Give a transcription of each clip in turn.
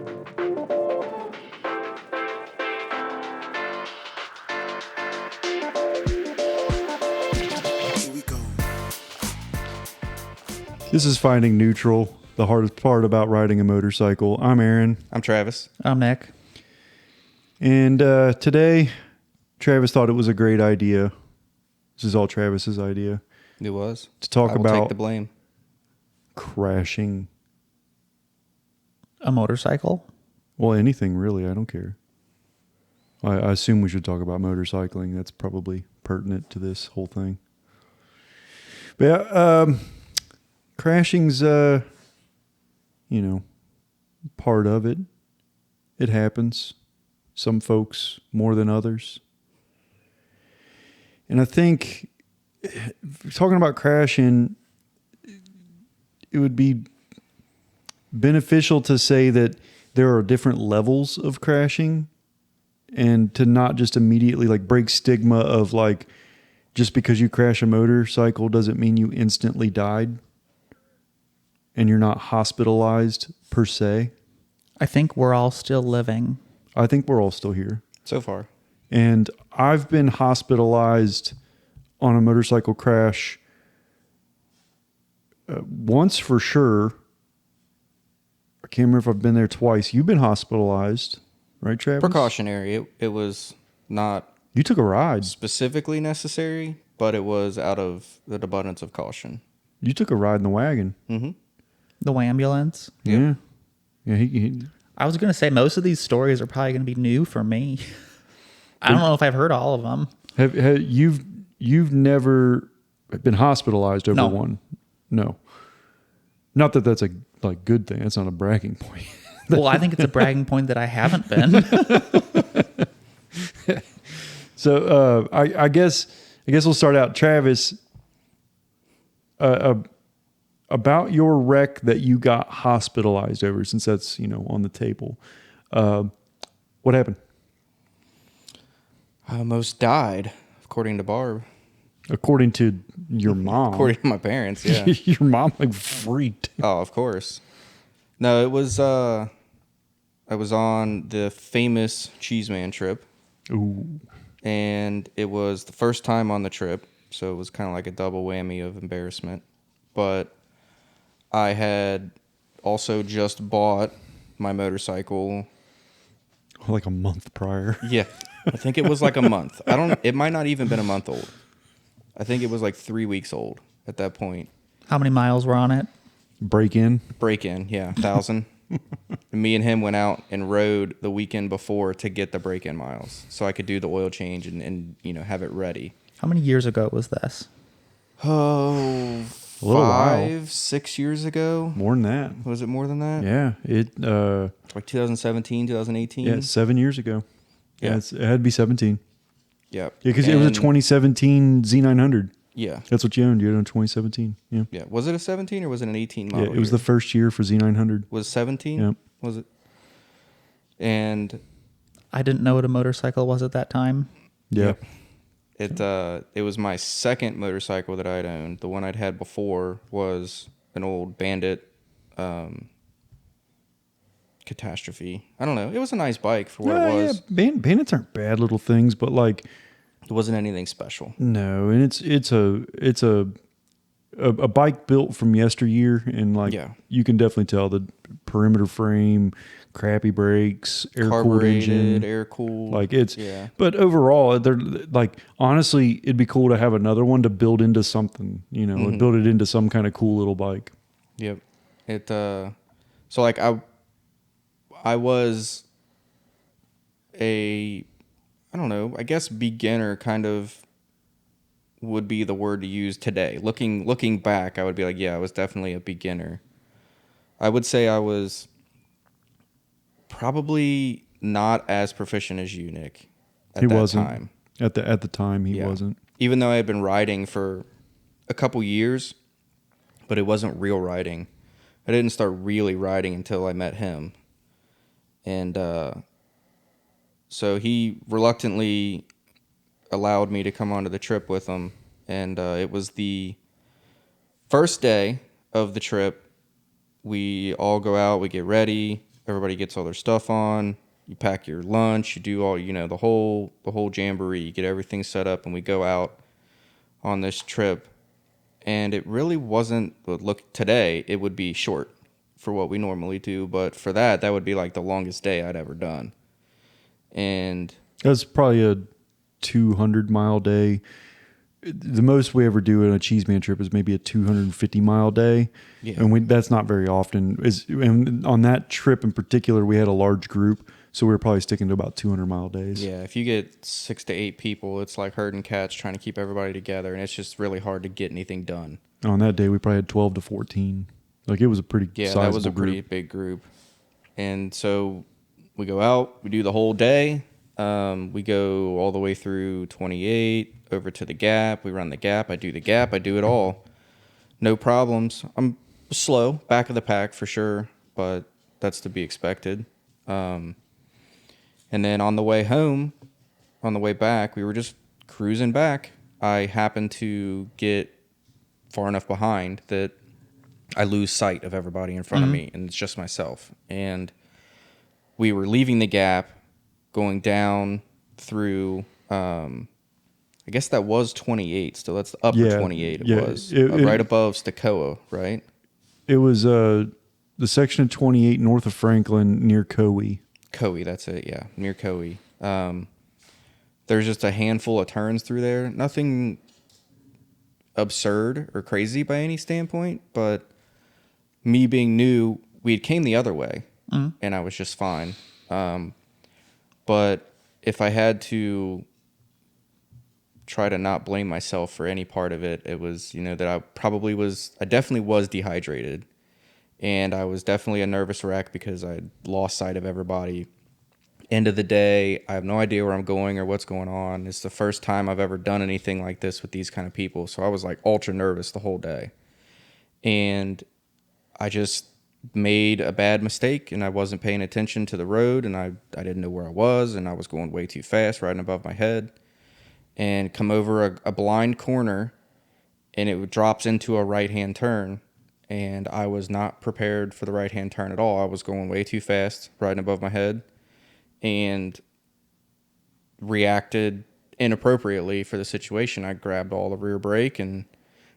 This is Finding Neutral, the hardest part about riding a motorcycle. I'm Aaron. I'm Travis. I'm Nick. And today, Travis thought it was a great idea. This is all Travis's idea. It was. To talk I will about take the blame. Crashing. A motorcycle? Well, anything really. I don't care. I assume we should talk about motorcycling. That's probably pertinent to this whole thing. But yeah, crashing's, part of it. It happens. Some folks more than others. And I think talking about crashing, it would be beneficial to say that there are different levels of crashing and to not just immediately like break stigma of like, just because you crash a motorcycle doesn't mean you instantly died and you're not hospitalized per se. I think we're all still living. I think we're all still here. So far. And I've been hospitalized on a motorcycle crash once for sure. I can't remember if I've been there twice. You've been hospitalized, right, Travis? Precautionary. It was not You took a ride. specifically necessary, but it was out of the abundance of caution. You took a ride in the wagon. Mm-hmm. The ambulance. Yeah. Yeah. He I was going to say most of these stories are probably going to be new for me. I don't know if I've heard all of them. have you've never been hospitalized over No. one? No. Not that that's a good thing. That's not a bragging point. Well, I think it's a bragging point that I haven't been. So I guess we'll start out, Travis. About your wreck that you got hospitalized over, since that's on the table. What happened? I almost died, according to Barb. According to your mom. According to my parents, yeah. Your mom freaked. Oh, of course. No, it was, I was on the famous Cheeseman trip. Ooh. And it was the first time on the trip, so it was kind of like a double whammy of embarrassment. But I had also just bought my motorcycle. Like a month prior. Yeah, I think it was like a month. It might not even been a month old. I think it was like 3 weeks old at that point. How many miles were on it? Break in. Yeah, 1,000. And me and him went out and rode the weekend before to get the break-in miles, so I could do the oil change and have it ready. How many years ago was this? Oh, A little while. 5-6 years ago. More than that. Was it more than that? Yeah. Like 2017, 2018? Yeah, 7 years ago. Yeah, it had to be 17. Yeah. Yeah, because it was a 2017 Z900. Yeah. That's what you owned. You owned a 2017. Yeah. Yeah. Was it a 17 or was it an 18 model? Yeah, it was the first year for Z900. Was 17? Yep. Was it? And I didn't know what a motorcycle was at that time. Yeah. it was my second motorcycle that I'd owned. The one I'd had before was an old Bandit Catastrophe. I don't know. It was a nice bike for what it was. Yeah. Bandits aren't bad little things, but like It wasn't anything special. no, and it's a bike built from yesteryear, and like you can definitely tell the perimeter frame, crappy brakes, air-cooled engine, air-cooled. like but overall, they're like, honestly, it'd be cool to have another one to build into something, and build it into some kind of cool little bike. Yep. So like I was I don't know, I guess beginner kind of would be the word to use today. Looking back, I would be like, yeah, I was definitely a beginner. I would say I was probably not as proficient as you, Nick, at that time. At the time, he wasn't. Even though I had been riding for a couple years, but it wasn't real riding. I didn't start really riding until I met him. And so he reluctantly allowed me to come onto the trip with him. And it was the first day of the trip. We all go out, we get ready, Everybody gets all their stuff on. You pack your lunch. You do all, the whole jamboree. You get everything set up, and we go out on this trip. And it really wasn't. Look, today it would be short for what we normally do, but for that would be like the longest day I'd ever done. And That's probably a 200-mile day. The most we ever do in a Cheeseman trip is maybe a 250-mile day. Yeah. And that's not very often. And on that trip in particular, we had a large group, so we were probably sticking to about 200-mile days. yeah, if you get 6 to 8 people, it's like herding cats trying to keep everybody together, and it's just really hard to get anything done. On that day, we probably had 12 to 14. Like, it was a pretty sizable that was a pretty group. big group. And so we go out, we do the whole day. We go all the way through 28, over to the Gap. We run the Gap. I do the Gap. I do it all. No problems. I'm slow, back of the pack for sure, but that's to be expected. And then on the way home, on the way back, we were just cruising back. I happened to get far enough behind that I lose sight of everybody in front of me, and it's just myself. And we were leaving the Gap, going down through, I guess that was 28 still. That's the upper 28 it was. Right above Stokoa, right? It was the section of 28 north of Franklin near Coe. Coe, that's it, yeah, near Coe. There's just a handful of turns through there. Nothing absurd or crazy by any standpoint, but me being new, we came the other way, and I was just fine. But if I had to try to not blame myself for any part of it, it was, that I definitely was dehydrated, and I was definitely a nervous wreck because I lost sight of everybody. End of the day, I have no idea where I'm going or what's going on. It's the first time I've ever done anything like this with these kind of people, so I was like ultra nervous the whole day. And I just made a bad mistake, and I wasn't paying attention to the road, and I didn't know where I was, and I was going way too fast, riding above my head, and come over a blind corner, and it drops into a right-hand turn, and I was not prepared for the right-hand turn at all. I was going way too fast, riding above my head, and reacted inappropriately for the situation. I grabbed all the rear brake and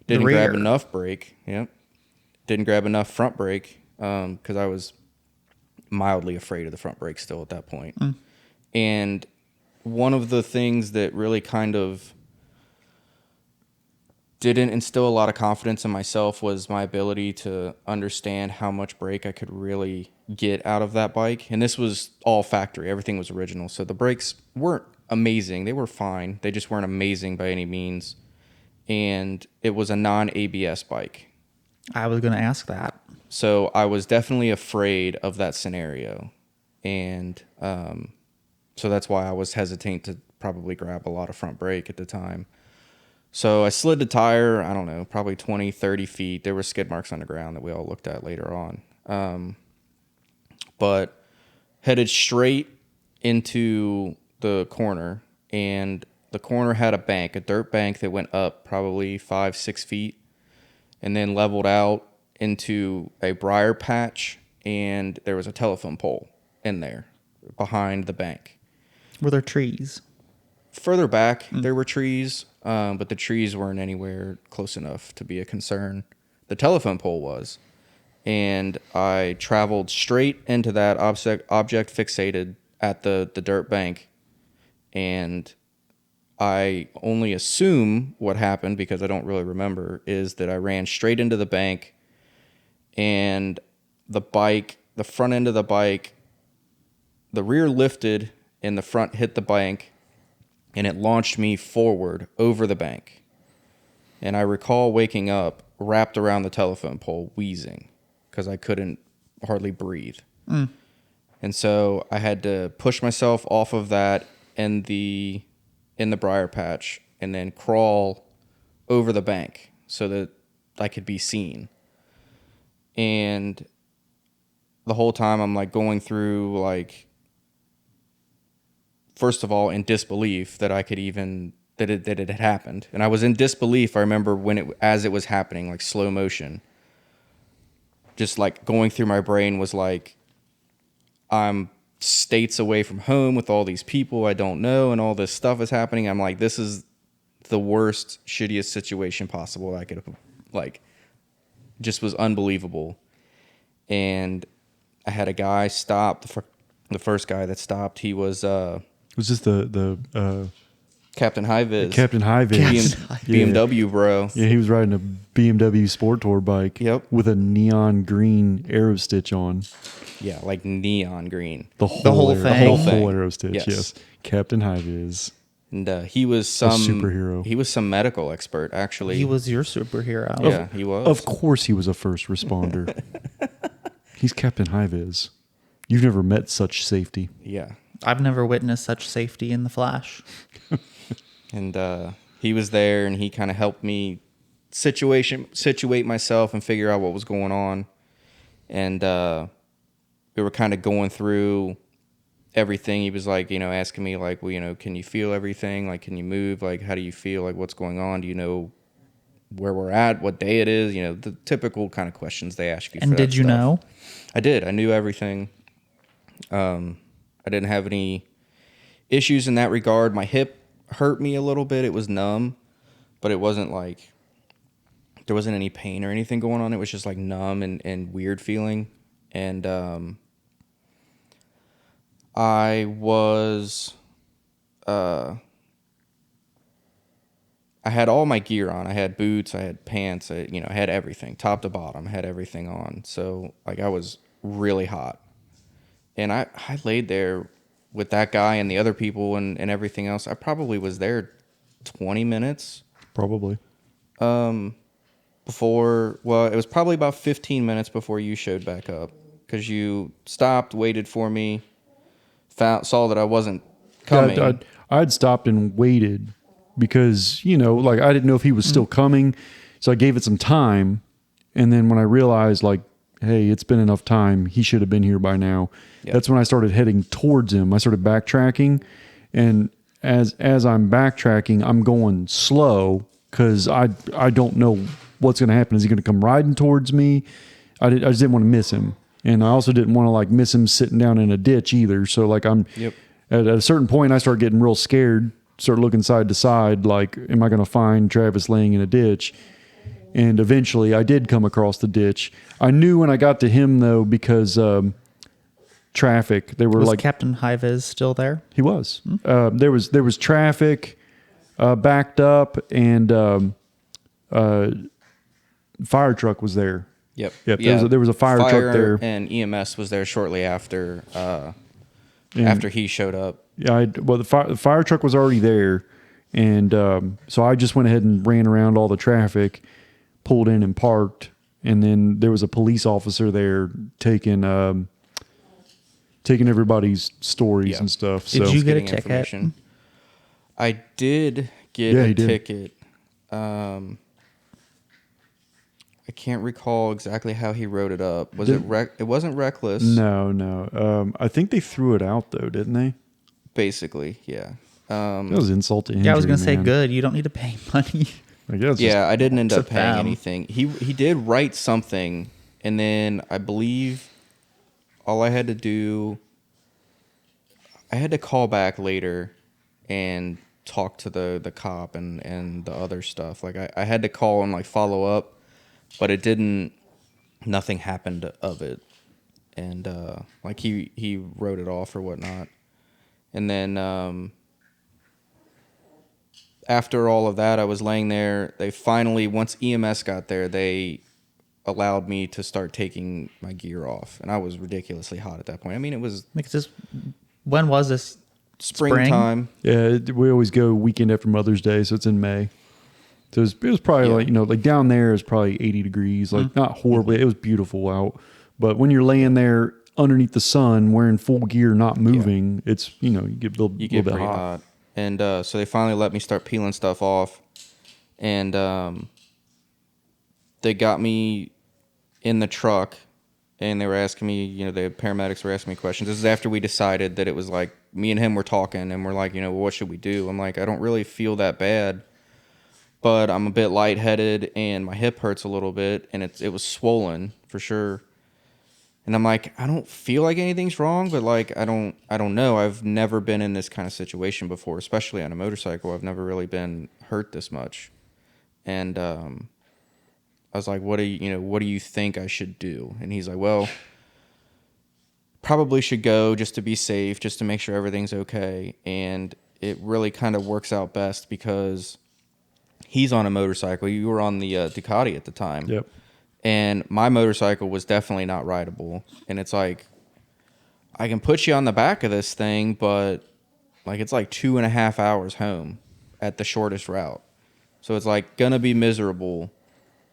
didn't grab enough brake. Yep. Didn't grab enough front brake because I was mildly afraid of the front brake still at that point. And one of the things that really kind of didn't instill a lot of confidence in myself was my ability to understand how much brake I could really get out of that bike. And this was all factory. Everything was original. So the brakes weren't amazing. They were fine. They just weren't amazing by any means. And it was a non-ABS bike. I was going to ask that. So I was definitely afraid of that scenario. And so that's why I was hesitant to probably grab a lot of front brake at the time. So I slid the tire, I don't know, probably 20, 30 feet. There were skid marks on the ground that we all looked at later on. But headed straight into the corner, and the corner had a bank, a dirt bank that went up probably 5-6 feet, and then leveled out into a briar patch, and there was a telephone pole in there behind the bank. Were there trees? Further back, there were trees, but the trees weren't anywhere close enough to be a concern. The telephone pole was. And I traveled straight into that object fixated at the dirt bank. And I only assume what happened, because I don't really remember, is that I ran straight into the bank, and the front end of the bike, the rear lifted and the front hit the bank, and it launched me forward over the bank. And I recall waking up wrapped around the telephone pole, wheezing, because I couldn't hardly breathe. And so I had to push myself off of that in the briar patch, and then crawl over the bank so that I could be seen. And the whole time I'm like going through, like, first of all, in disbelief that I could even, that it had happened. And I was in disbelief, I remember, as it was happening, like slow motion. Just like going through my brain was like, I'm states away from home with all these people I don't know, and all this stuff is happening. I'm like, this is the worst, shittiest situation possible I could have, like, just was unbelievable. And I had a guy stop, the first guy that stopped, he was Was this the Captain High Vis. Captain High Vis? BMW, bro. Yeah, he was riding a BMW Sport Tour bike. Yep. With a neon green arrow stitch on. Yeah, like neon green. The whole thing? The The whole whole thing. arrow stitch, yes. Captain High Vis. And he was some superhero. He was some medical expert, actually. He was your superhero. Yeah, he was. Of course he was a first responder. He's Captain High Vis. You've never met such safety. Yeah. I've never witnessed such safety in the Flash. And he was there, and he kind of helped me situate myself and figure out what was going on. And we were kind of going through everything. He was like, asking me like, well, can you feel everything? Like, can you move? Like, how do you feel? Like, what's going on? Do you know where we're at? What day it is? The typical kind of questions they ask you. And did you know? I did. I knew everything. I didn't have any issues in that regard. My hip hurt me a little bit. It was numb, but it wasn't like there wasn't any pain or anything going on. It was just like numb and weird feeling. And I was I had all my gear on. I had boots, I had pants, I had everything, top to bottom, I had everything on. So like I was really hot. And I laid there with that guy and the other people and everything else. I probably was there 20 minutes. Probably. Before, well, it was probably about 15 minutes before you showed back up. Because you stopped, waited for me, saw that I wasn't coming. Yeah, I'd stopped and waited because, like I didn't know if he was still coming. So I gave it some time. And then when I realized like, hey, it's been enough time, he should have been here by now. Yep. That's when I started heading towards him. I started backtracking. And as I'm backtracking, I'm going slow because I don't know what's going to happen. Is he going to come riding towards me? I just didn't want to miss him. And I also didn't want to like miss him sitting down in a ditch either. So like at a certain point, I started getting real scared, started looking side to side. Like, am I going to find Travis laying in a ditch? And eventually I did come across the ditch. I knew when I got to him though, because traffic, they were Was like Captain High Vis still there? He was. There was traffic backed up, and fire truck was there. Yep. Yeah. There was a fire truck there, and EMS was there shortly after after he showed up. Yeah. The fire truck was already there, and so I just went ahead and ran around all the traffic, pulled in and parked, and then there was a police officer there taking everybody's stories and stuff. Did so you get a ticket? I did get a ticket. I can't recall exactly how he wrote it up. It wasn't reckless? No. I think they threw it out though, didn't they? Basically, yeah. That was insult to injury. Yeah, I was gonna say good. You don't need to pay money. I guess. Yeah, I didn't end up It's a paying fam. anything. He did write something, and then I believe all I had to do, I had to call back later and talk to the cop and the other stuff. Like I had to call and like follow up, but it didn't. Nothing happened of it, and like he wrote it off or whatnot, and then after all of that, I was laying there. They finally, once EMS got there, they allowed me to start taking my gear off, and I was ridiculously hot at that point. I mean, it was When was this? springtime. Yeah, we always go weekend after Mother's Day, so it's in May. So it was probably like down there is probably 80 degrees, like not horribly. It was beautiful out, but when you're laying there underneath the sun wearing full gear, not moving, it's you get a little bit Pretty hot. And so they finally let me start peeling stuff off, and they got me in the truck, and they were asking me, the paramedics were asking me questions. This is after we decided that it was like me and him were talking, and we're like, well, what should we do? I'm like, I don't really feel that bad, but I'm a bit lightheaded, and my hip hurts a little bit, and it was swollen for sure. And I'm like, I don't feel like anything's wrong, but like, I don't know. I've never been in this kind of situation before, especially on a motorcycle. I've never really been hurt this much. And, I was like, what do you think I should do? And he's like, well, probably should go just to be safe, just to make sure everything's okay. And it really kind of works out best because he's on a motorcycle. You were on the Ducati at the time. Yep. And my motorcycle was definitely not rideable. And it's like, I can put you on the back of this thing, but like it's like 2.5 hours home at the shortest route. So it's like going to be miserable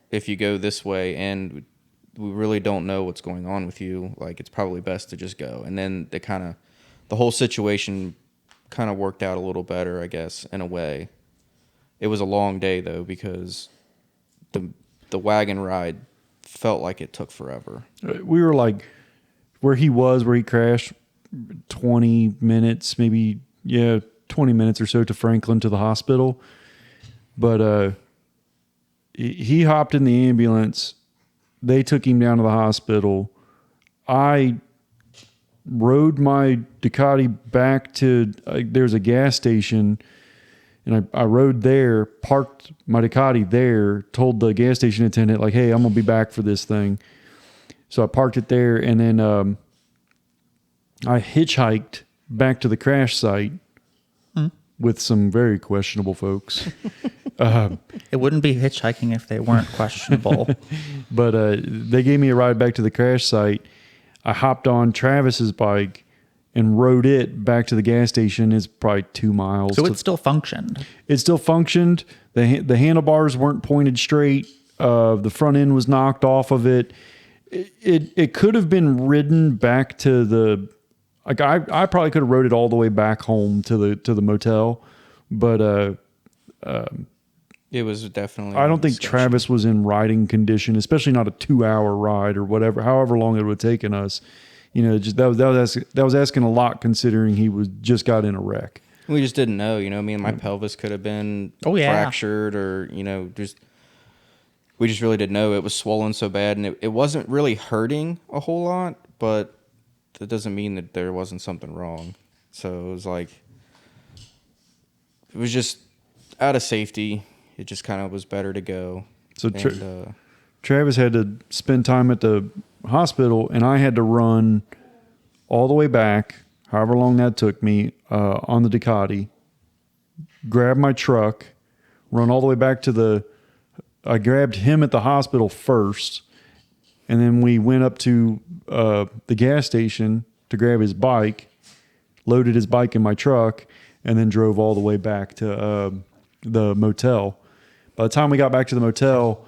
if you go this way. And we really don't know what's going on with you. Like it's probably best to just go. And then the whole situation kind of worked out a little better, I guess, in a way. It was a long day though, because the wagon ride felt like it took forever. We were like where he crashed, 20 minutes, maybe, 20 minutes or so to Franklin to the hospital. But he hopped in the ambulance. They took him down to the hospital. I rode my Ducati back to, there's a gas station, and I rode there, parked my Ducati there, told the gas station attendant, like, hey, I'm going to be back for this thing. So I parked it there, and then I hitchhiked back to the crash site with some very questionable folks. It wouldn't be hitchhiking if they weren't questionable. But they gave me a ride back to the crash site. I hopped on Travis's bike and rode it back to the gas station. It's probably 2 miles. So it still functioned. It still functioned. The handlebars weren't pointed straight. The front end was knocked off of it. It could have been ridden back to the, like I probably could have rode it all the way back home to the motel, but It was definitely. I don't think sketchy. Travis was in riding condition, especially not a 2-hour ride or whatever, however long it would have taken us. Just that was asking a lot considering he just got in a wreck. We just didn't know, my pelvis could have been fractured or, we just really didn't know. It was swollen so bad, and it wasn't really hurting a whole lot, but that doesn't mean that there wasn't something wrong. So it was like, it was just out of safety. It just kind of was better to go. So Travis had to spend time at the hospital, and I had to run all the way back, however long that took me, on the Ducati, grab my truck, run all the way back to I grabbed him at the hospital first, and then we went up to the gas station to grab his bike, loaded his bike in my truck, and then drove all the way back to the motel. By the time we got back to the motel,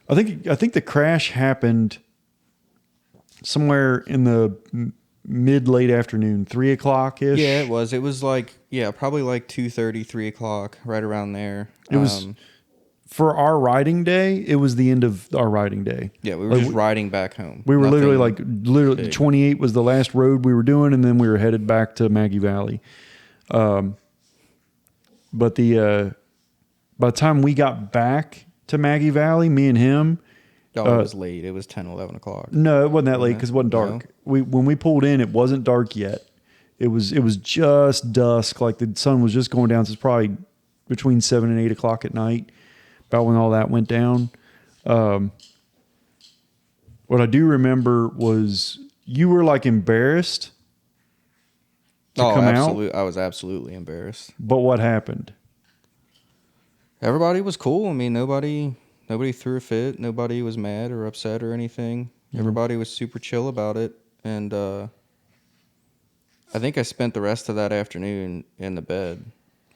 I think the crash happened somewhere in the mid-late afternoon, 3 o'clock-ish. Yeah, it was. It was like, probably like 2:30, 3 o'clock, right around there. It was, for our riding day, it was the end of our riding day. Yeah, we were just riding back home. We were Nothing literally, big. 28 was the last road we were doing, and then we were headed back to Maggie Valley. But by the time we got back to Maggie Valley, me and him, it was late. It was 10, 11 o'clock. no, it wasn't that late because it wasn't dark. No? When we pulled in, it wasn't dark yet. It was just dusk, like the sun was just going down. So it's probably between 7 and 8 o'clock at night, about when all that went down. What I do remember was you were like embarrassed to come out. I was absolutely embarrassed. But what happened? Everybody was cool. I mean, nobody threw a fit. Nobody was mad or upset or anything. Everybody was super chill about it. And I think I spent the rest of that afternoon in the bed,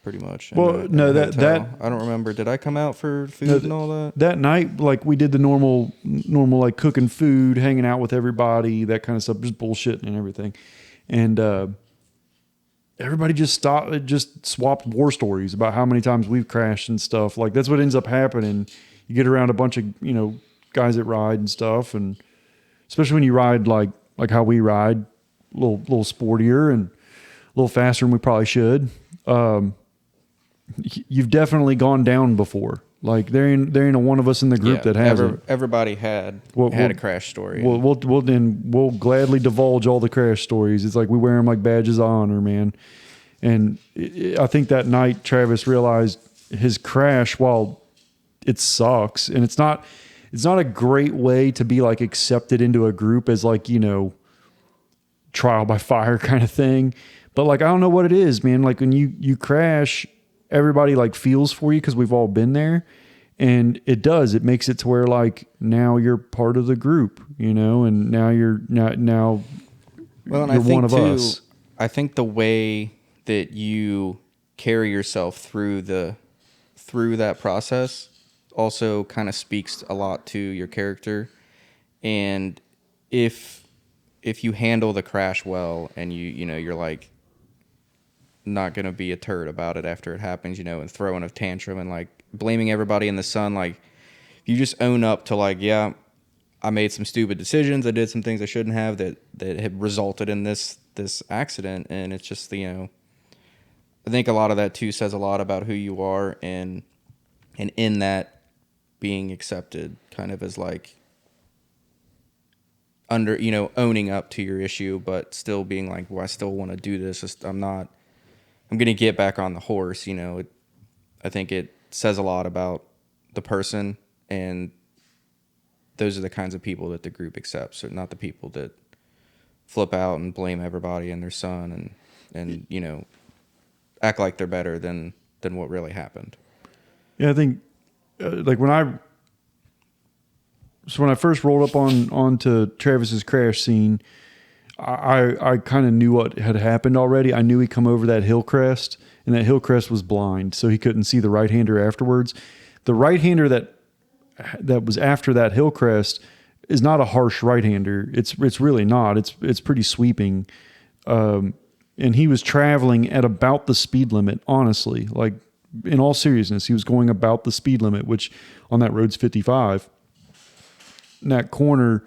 pretty much. Well, in the hotel. that I don't remember. Did I come out for food and all that? That night, like we did the normal like cooking food, hanging out with everybody, that kind of stuff, just bullshitting and everything. And everybody just swapped war stories about how many times we've crashed and stuff. Like that's what ends up happening. You get around a bunch of, guys that ride and stuff, and especially when you ride like how we ride, a little sportier and a little faster than we probably should. You've definitely gone down before. Like there ain't a one of us in the group that hasn't. Everybody had a crash story. We'll gladly divulge all the crash stories. It's like we wear them like badges of honor, man. And I think that night Travis realized his crash, while it sucks, and it's not a great way to be like accepted into a group as like, you know, trial by fire kind of thing. But like, I don't know what it is, man. Like when you crash, everybody like feels for you because we've all been there, and it makes it to where like now you're part of the group, you know, and now you're now well, and you're I think one of too, us. I think the way that you carry yourself through that process also kind of speaks a lot to your character. And if you handle the crash well, and you know, you're like not going to be a turd about it after it happens, you know, and throwing a tantrum and like blaming everybody in the sun. Like you just own up to like, yeah, I made some stupid decisions. I did some things I shouldn't have that had resulted in this accident. And it's just, you know, I think a lot of that too says a lot about who you are, and in that being accepted kind of as like under, you know, owning up to your issue, but still being like, well, I still want to do this. I'm going to get back on the horse. You know, I think it says a lot about the person, and those are the kinds of people that the group accepts, or not the people that flip out and blame everybody and their son and you know, act like they're better than what really happened. Yeah, I think like when I first rolled up onto Travis's crash scene, I kind of knew what had happened already. I knew he'd come over that hill crest, and that hill crest was blind, so he couldn't see the right-hander afterwards. The right-hander that was after that hill crest is not a harsh right-hander. It's really not. It's pretty sweeping. And he was traveling at about the speed limit, honestly. Like, in all seriousness, he was going about the speed limit, which on that road's 55. In that corner,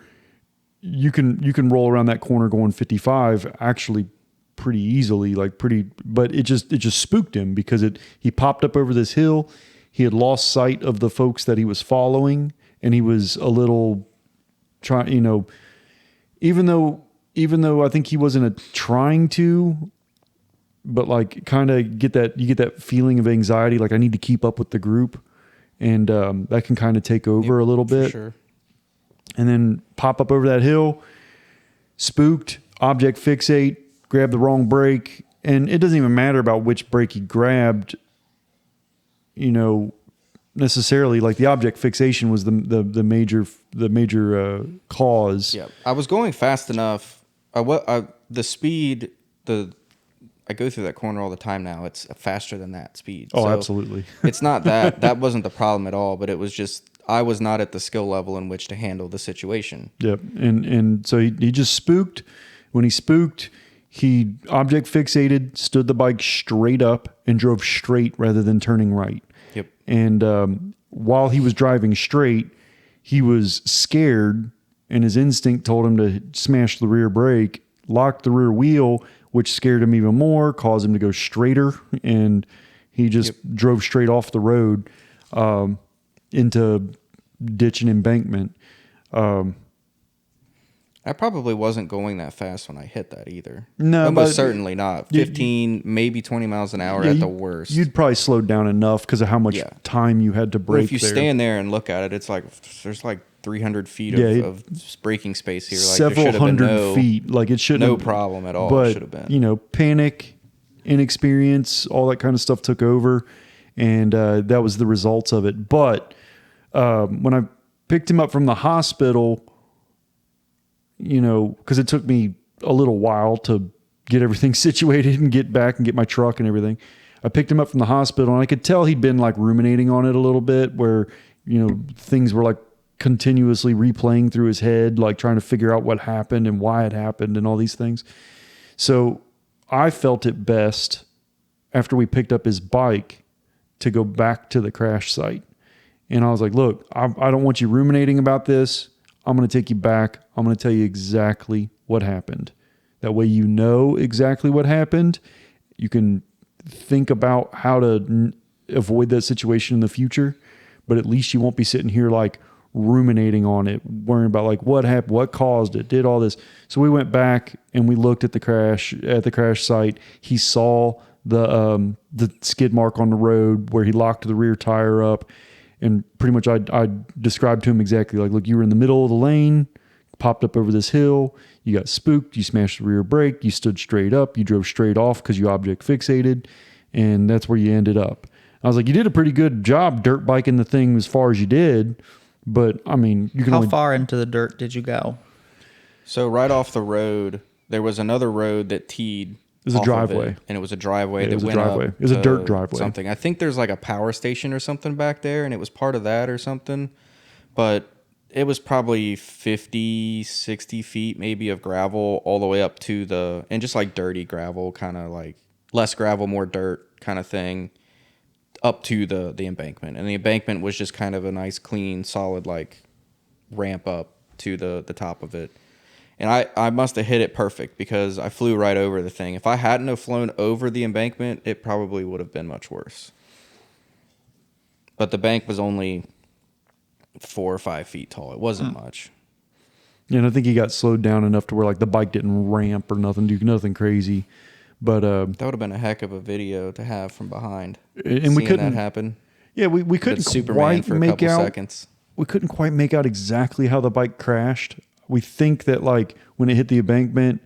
you can roll around that corner going 55 actually pretty easily, but it just spooked him because he popped up over this hill. He had lost sight of the folks that he was following, and he was a little trying, you know, even though I think he wasn't trying to, but like kind of you get that feeling of anxiety, like I need to keep up with the group, and that can kind of take over a little bit. Sure. And then pop up over that hill, spooked, object fixate, grab the wrong brake, and it doesn't even matter about which brake he grabbed, you know, necessarily. Like the object fixation was the major cause. Yeah, I was going fast enough. I go through that corner all the time now. It's faster than that speed. Oh, so absolutely. It's not that wasn't the problem at all, but it was just I was not at the skill level in which to handle the situation. Yep. And so he just spooked. When he spooked, he object fixated, stood the bike straight up, and drove straight rather than turning right. Yep. And while he was driving straight, he was scared, and his instinct told him to smash the rear brake, lock the rear wheel, which scared him even more, caused him to go straighter, and he just drove straight off the road into ditch and embankment. I probably wasn't going that fast when I hit that either. No, but but certainly not. 15, maybe 20 miles an hour at the worst. You'd probably slowed down enough because of how much time you had to brake. But if you stand there and look at it, it's like there's like 300 feet of braking space here. Like several hundred feet. Like it shouldn't. No problem at all. But it should have been. You know, panic, inexperience, all that kind of stuff took over, and that was the results of it. But when I picked him up from the hospital, you know, because it took me a little while to get everything situated and get back and get my truck and everything. I picked him up from the hospital, and I could tell he'd been like ruminating on it a little bit, where, you know, things were like continuously replaying through his head, like trying to figure out what happened and why it happened and all these things. So I felt it best after we picked up his bike to go back to the crash site. And I was like, look, I don't want you ruminating about this. I'm going to take you back. I'm going to tell you exactly what happened. That way you know exactly what happened. You can think about how to avoid that situation in the future. but at least you won't be sitting here like ruminating on it, worrying about like what happened, what caused it, did all this. So we went back and we looked at the crash site. He saw the skid mark on the road where he locked the rear tire up, and pretty much I described to him exactly like, look, you were in the middle of the lane, popped up over this hill, you got spooked, you smashed the rear brake, you stood straight up, you drove straight off because you object fixated, and that's where you ended up. I was like, you did a pretty good job dirt biking the thing as far as you did, but I mean, you can How only... far into the dirt did you go? So right off the road, there was another road that teed. It was a driveway. And it was a driveway Yeah, that went driveway. up. It was a to dirt driveway. Something. I think there's like a power station or something back there, and it was part of that or something. But it was probably 50, 60 feet maybe of gravel all the way up to and just like dirty gravel, kind of like less gravel, more dirt kind of thing, up to the embankment. And the embankment was just kind of a nice, clean, solid like ramp up to the top of it. And I must have hit it perfect because I flew right over the thing. If I hadn't have flown over the embankment, it probably would have been much worse. But the bank was only 4 or 5 feet tall. It wasn't much. Yeah, and I think he got slowed down enough to where like the bike didn't ramp or nothing, do nothing crazy. But that would have been a heck of a video to have from behind. And we couldn't that happen. Yeah, we couldn't Superman quite for a make couple out. seconds. We couldn't quite make out exactly how the bike crashed. We think that like when it hit the embankment,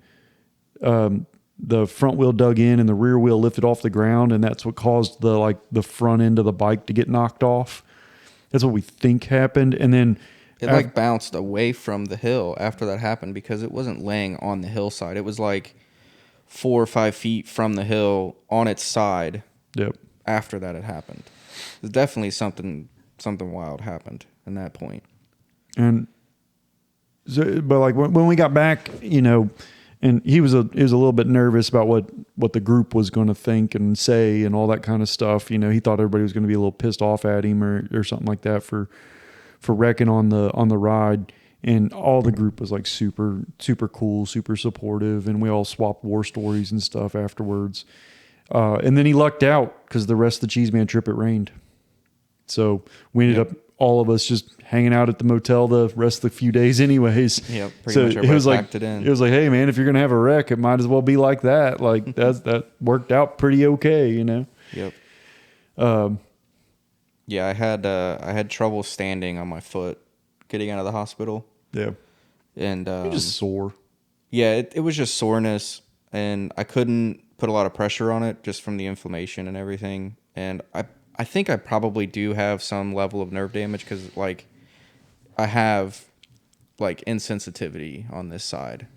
the front wheel dug in and the rear wheel lifted off the ground, and that's what caused the front end of the bike to get knocked off. That's what we think happened, and then it bounced away from the hill after that happened because it wasn't laying on the hillside. It was like 4 or 5 feet from the hill on its side. Yep. After that had happened, there's definitely something wild happened in that point. And so, but like when we got back, and he was a little bit nervous about what the group was going to think and say and all that kind of stuff. He thought everybody was going to be a little pissed off at him or something like that for wrecking on the ride. And all the group was like super, super cool, super supportive. And we all swapped war stories and stuff afterwards. And then he lucked out because the rest of the Cheeseman trip, it rained. So we ended up, all of us just hanging out at the motel the rest of the few days anyways. Yeah, pretty much everybody packed it in. It was like, hey man, if you're going to have a wreck, it might as well be like that. Like that worked out pretty okay, Yep. Yeah, I had trouble standing on my foot getting out of the hospital. Yeah. And you're just sore. Yeah, it was just soreness, and I couldn't put a lot of pressure on it just from the inflammation and everything. And I think I probably do have some level of nerve damage because like I have like insensitivity on this side.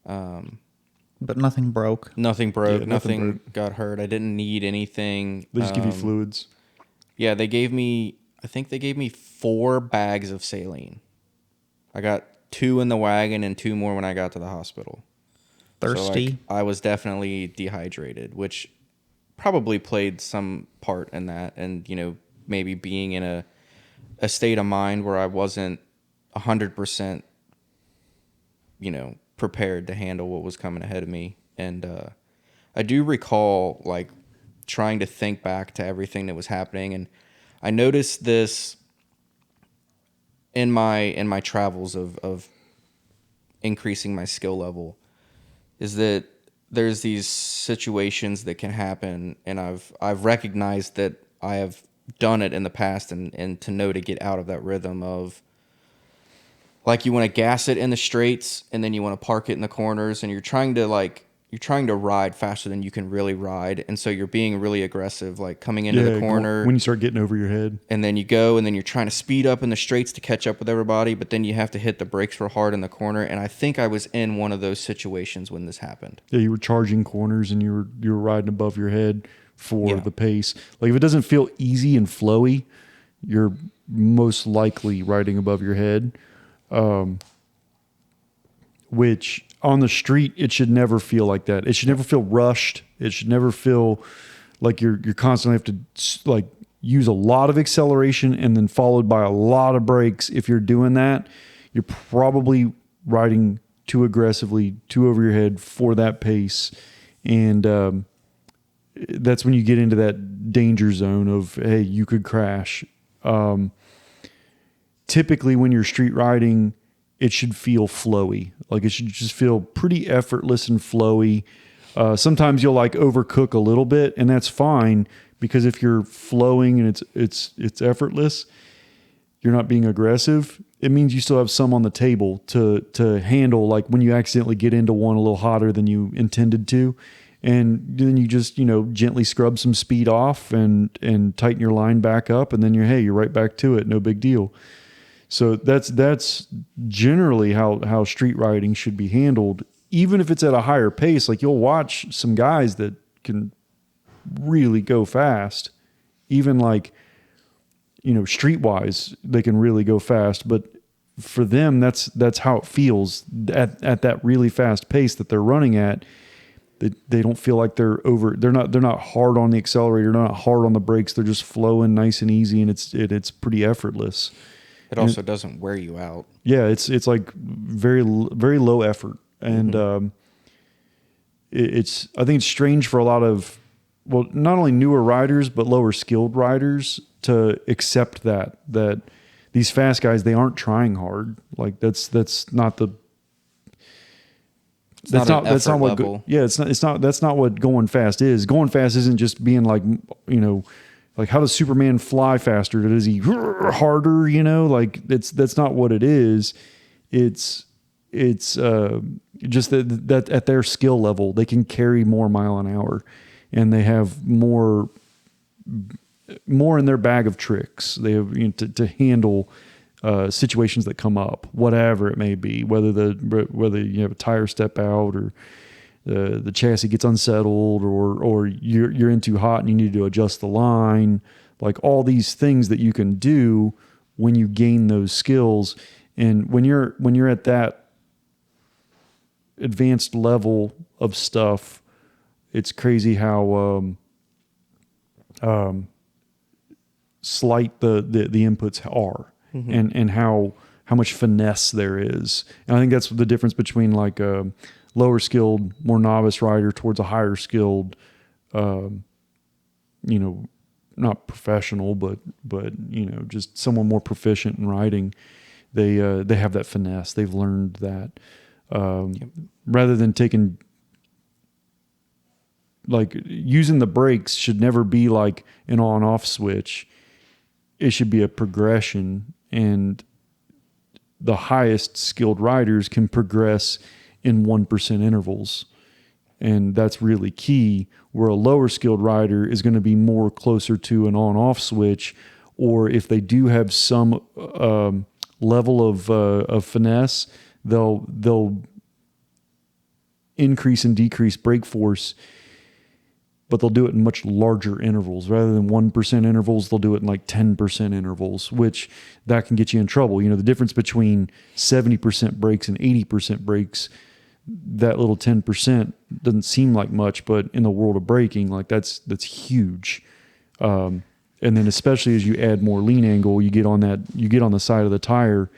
But nothing broke. Nothing broke. Yeah, nothing got hurt. I didn't need anything. They just give you fluids. Yeah, I think they gave me 4 bags of saline. I got 2 in the wagon and 2 more when I got to the hospital. Thirsty? So I was definitely dehydrated, which probably played some part in that. And, maybe being in a state of mind where I wasn't 100%, prepared to handle what was coming ahead of me. And I do recall, like, trying to think back to everything that was happening. And I noticed this in my travels of increasing my skill level, is that there's these situations that can happen, and I've recognized that I have done it in the past, and to know to get out of that rhythm of, like, you want to gas it in the straights and then you want to park it in the corners, and you're trying to ride faster than you can really ride, and so you're being really aggressive, like coming into the corner when you start getting over your head, and then you go, and then you're trying to speed up in the straights to catch up with everybody, but then you have to hit the brakes real hard in the corner. And I think I was in one of those situations when this happened. Yeah, you were charging corners and you were riding above your head for the pace. Like if it doesn't feel easy and flowy, you're most likely riding above your head. Which on the street, it should never feel like that. It should never feel rushed. It should never feel like you're constantly have to like use a lot of acceleration and then followed by a lot of brakes. If you're doing that, you're probably riding too aggressively, too over your head for that pace. And that's when you get into that danger zone of, hey, you could crash Typically when you're street riding, it should feel flowy. Like it should just feel pretty effortless and flowy. Sometimes you'll like overcook a little bit, and that's fine, because if you're flowing and it's effortless, you're not being aggressive. It means you still have some on the table to handle, like when you accidentally get into one a little hotter than you intended to. And then you just, gently scrub some speed off and tighten your line back up, and then you're right back to it. No big deal. So that's generally how street riding should be handled, even if it's at a higher pace. Like you'll watch some guys that can really go fast, even like, streetwise, they can really go fast. But for them, that's how it feels at that really fast pace that they're running at. They don't feel like they're not hard on the accelerator, they're not hard on the brakes. They're just flowing nice and easy, and it's pretty effortless. It also doesn't wear you out. Yeah, it's like very very low effort, and I think it's strange for a lot of, well, not only newer riders but lower skilled riders to accept that these fast guys, they aren't trying hard. Like that's not the that's not what that's not what going fast is. Going fast isn't just being like, like how does Superman fly faster? Does he harder? Like that's not what it is. It's just that at their skill level, they can carry more mile an hour, and they have more in their bag of tricks. They have to handle situations that come up, whatever it may be, whether you have a tire step out, or the chassis gets unsettled, or you're in too hot and you need to adjust the line. Like all these things that you can do when you gain those skills. And when you're at that advanced level of stuff, it's crazy how slight the inputs are, and how much finesse there is. And I think that's the difference between like a lower skilled, more novice rider towards a higher skilled, not professional, but just someone more proficient in riding. They have that finesse. They've learned that, rather than taking, like, using the brakes should never be like an on-off switch. It should be a progression, and the highest skilled riders can progress in 1% intervals. And that's really key, where a lower skilled rider is going to be more closer to an on-off switch, or if they do have some level of finesse, they'll increase and decrease brake force, but they'll do it in much larger intervals. Rather than 1% intervals, they'll do it in like 10% intervals, which that can get you in trouble. The difference between 70% brakes and 80% brakes, that little 10% doesn't seem like much, but in the world of braking, like that's huge. And then especially as you add more lean angle, you get on the side of the tire.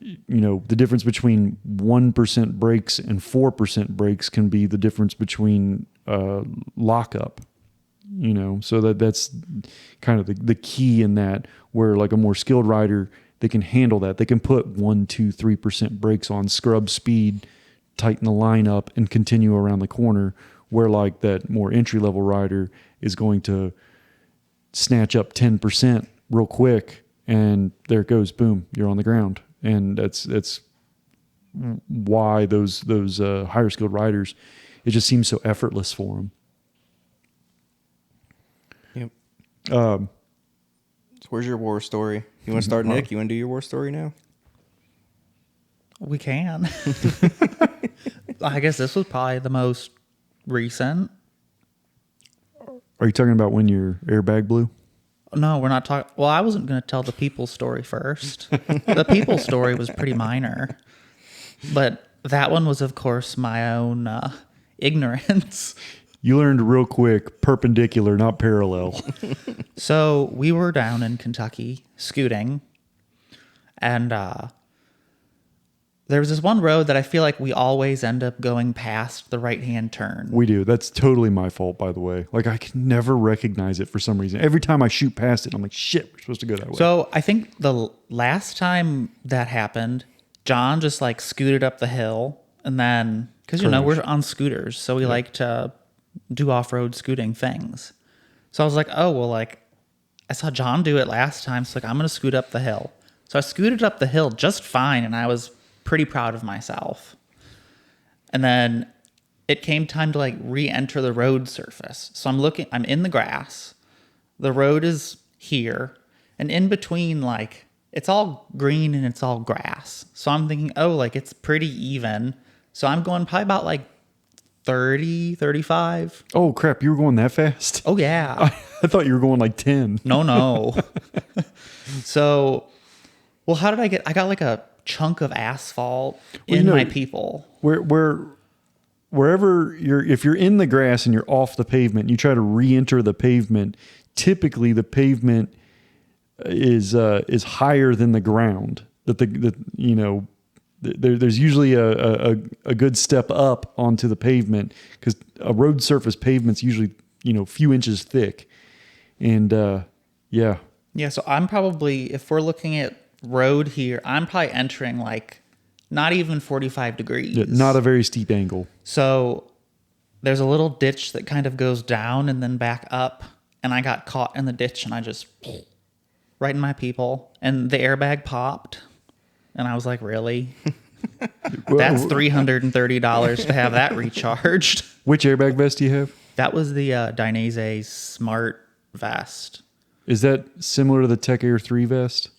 The difference between 1% brakes and 4% brakes can be the difference between lockup. So that's kind of the key in that, where like a more skilled rider, they can handle that. They can put 1, 2, 3% brakes on, scrub speed, tighten the line up, and continue around the corner, where like that more entry-level rider is going to snatch up 10% real quick, and there it goes, boom, you're on the ground. And that's why those higher skilled riders, it just seems so effortless for them. Yep. So where's your war story? You want to start, Nick? You want to do your war story now? We can. I guess this was probably the most recent. Are you talking about when your airbag blew? No, we're not talking. Well, I wasn't going to tell the people story first. The people story was pretty minor. But that one was, of course, my own ignorance. You learned real quick, perpendicular, not parallel. So we were down in Kentucky scooting, and There was this one road that I feel like we always end up going past the right-hand turn. We do. That's totally my fault, by the way. Like, I can never recognize it for some reason. Every time I shoot past it, I'm like, shit, we're supposed to go that way. So I think the last time that happened, John just like scooted up the hill, and then because we're on scooters, so we like to do off-road scooting things. So I was like, oh well, like I saw John do it last time, so like I'm gonna scoot up the hill. So I scooted up the hill just fine, and I was pretty proud of myself. And then it came time to like re-enter the road surface. So I'm in the grass. The road is here, and in between, like, it's all green and it's all grass. So I'm thinking, oh, like it's pretty even. So I'm going probably about like 30, 35. Oh, crap. You were going that fast? Oh, yeah. I thought you were going like 10. No. So, well, how did I got like a chunk of asphalt in my people. Wherever if you're in the grass and you're off the pavement, you try to re-enter the pavement. Typically, the pavement is higher than the ground. There's usually a good step up onto the pavement because a road surface pavement's usually a few inches thick, and yeah. So I'm probably, if we're looking at road here, I'm probably entering like not even 45 degrees. Yeah, not a very steep angle. So there's a little ditch that kind of goes down and then back up, and I got caught in the ditch and I just right in my people, and the airbag popped, and I was like, really? That's $330 to have that recharged. Which airbag vest do you have? That was the Dainese Smart Vest. Is that similar to the Tech Air 3 vest?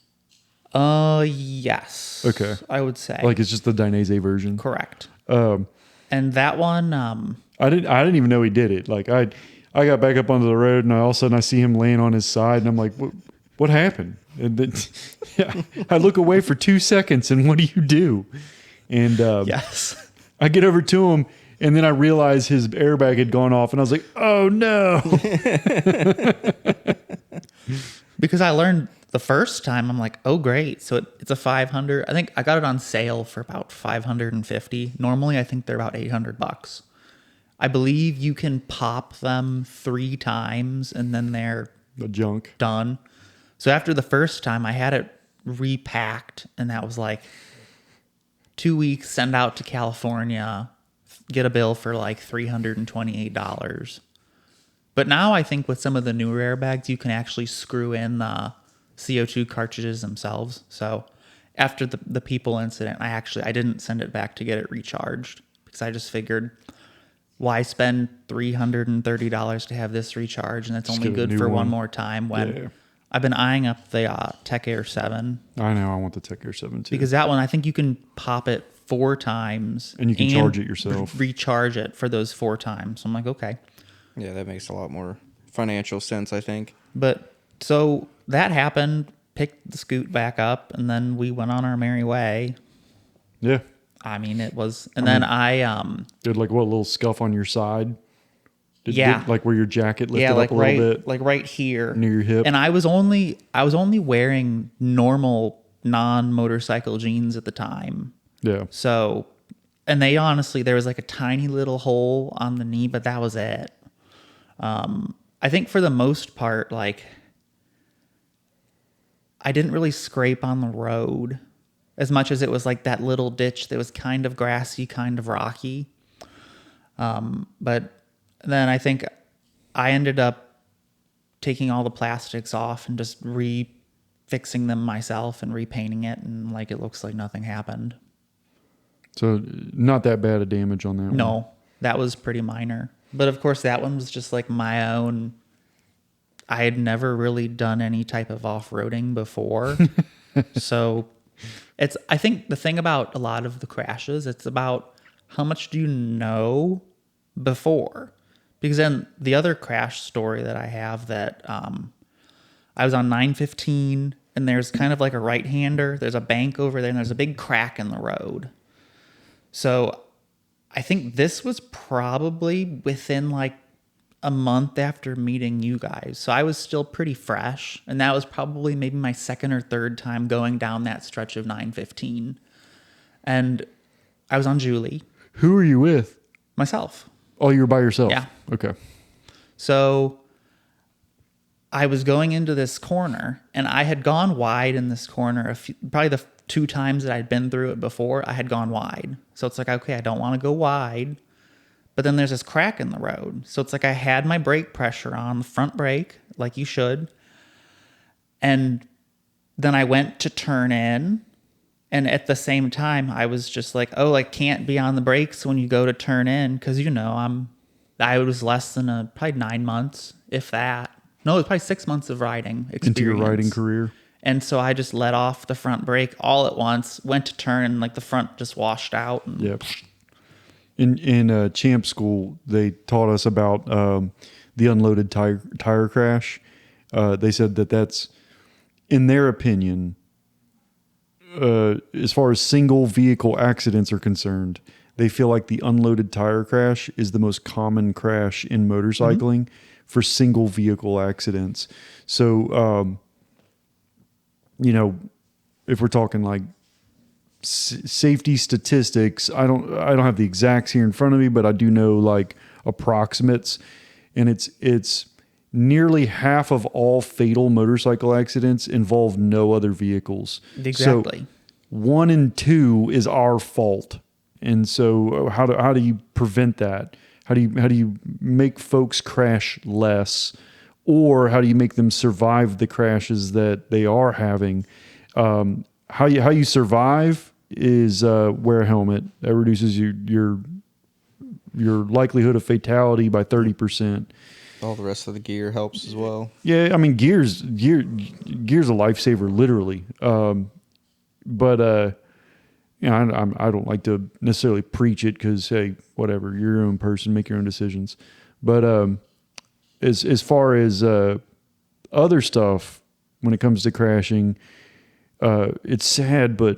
Yes. Okay. I would say. Like it's just the Dainese version. Correct. And that one, I didn't even know he did it. Like I got back up onto the road, and all of a sudden I see him laying on his side, and I'm like, what happened? And then I look away for 2 seconds, and what do? And yes. I get over to him, and then I realize his airbag had gone off, and I was like, oh no. Because I learned the first time, I'm like, oh great. So it's a 500. I think I got it on sale for about 550. Normally I think they're about $800. I believe you can pop them 3 times and then they're The junk. done. So after the first time, I had it repacked, and that was like 2 weeks, send out to California, get a bill for like $328. But now I think with some of the newer airbags, you can actually screw in the CO2 cartridges themselves. So after the people incident, I didn't send it back to get it recharged because I just figured, why spend $330 to have this recharge, and it's Just only get a good new for one one more time when Yeah. I've been eyeing up the Tech Air 7. I know. I want the Tech Air 7 too. Because that one, I think you can pop it 4 times. And you can charge it yourself. Recharge it for those 4 times. So I'm like, okay. Yeah, that makes a lot more financial sense, I think. But so that happened, picked the scoot back up, and then we went on our merry way. Yeah. I mean, it was, and then Did like what, a little scuff on your side? Yeah. Like where your jacket lifted like up a little bit? like right here Near your hip? And I was only wearing normal non-motorcycle jeans at the time. Yeah. So, and they honestly, there was like a tiny little hole on the knee, but that was it. I think for the most part, like, I didn't really scrape on the road as much as it was like that little ditch that was kind of grassy, kind of rocky. But then I think I ended up taking all the plastics off and just fixing them myself and repainting it, and like it looks like nothing happened. So not that bad of damage on that one. No, that was pretty minor. But of course, that one was just like my own. I had never really done any type of off-roading before. So I think the thing about a lot of the crashes, it's about how much do you know before. Because then the other crash story that I have that I was on 915, and there's kind of like a right-hander. There's a bank over there, and there's a big crack in the road. So I think this was probably within like a month after meeting you guys. So I was still pretty fresh. And that was probably maybe my second or third time going down that stretch of 915. And I was on Julie, Who are you with? myself. Oh, you're by yourself. Yeah. Okay. So I was going into this corner, and I had gone wide in this corner probably the 2 times that I'd been through it before. I had gone wide. So it's like, okay, I don't want to go wide. But then there's this crack in the road. So it's like I had my brake pressure on, the front brake, like you should. And then I went to turn in. And at the same time, I was just like, oh, I can't be on the brakes when you go to turn in. Because, I was less than probably 9 months, if that. No, it was probably 6 months of riding experience. Into your riding career. And so I just let off the front brake all at once, went to turn, and like the front just washed out. And Yeah. In champ school, they taught us about the unloaded tire crash. They said that's, in their opinion, as far as single vehicle accidents are concerned, they feel like the unloaded tire crash is the most common crash in motorcycling for single vehicle accidents. So, if we're talking like safety statistics, I don't have the exacts here in front of me, but I do know like approximates, and it's nearly half of all fatal motorcycle accidents involve no other vehicles. Exactly. So 1 and 2 is our fault. And so how do you prevent that? How do you make folks crash less, or how do you make them survive the crashes that they are having? How you survive is wear a helmet. That reduces your likelihood of fatality by 30%. All the rest of the gear helps as well. Yeah, I mean gear's a lifesaver, literally. But I don't like to necessarily preach it because, hey, whatever, you're your own person, make your own decisions. But as far as other stuff, when it comes to crashing, it's sad, but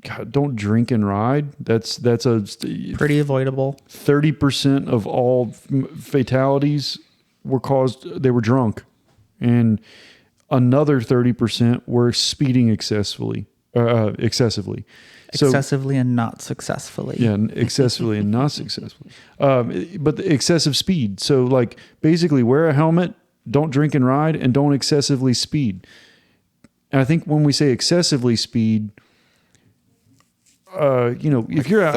God, don't drink and ride. That's a pretty avoidable. 30% of all fatalities they were drunk, and another 30% were speeding excessively. Excessively And not successfully. Yeah, excessively and not successfully. But the excessive speed. So like basically wear a helmet, don't drink and ride, and don't excessively speed. And I think when we say excessively speed, if you're out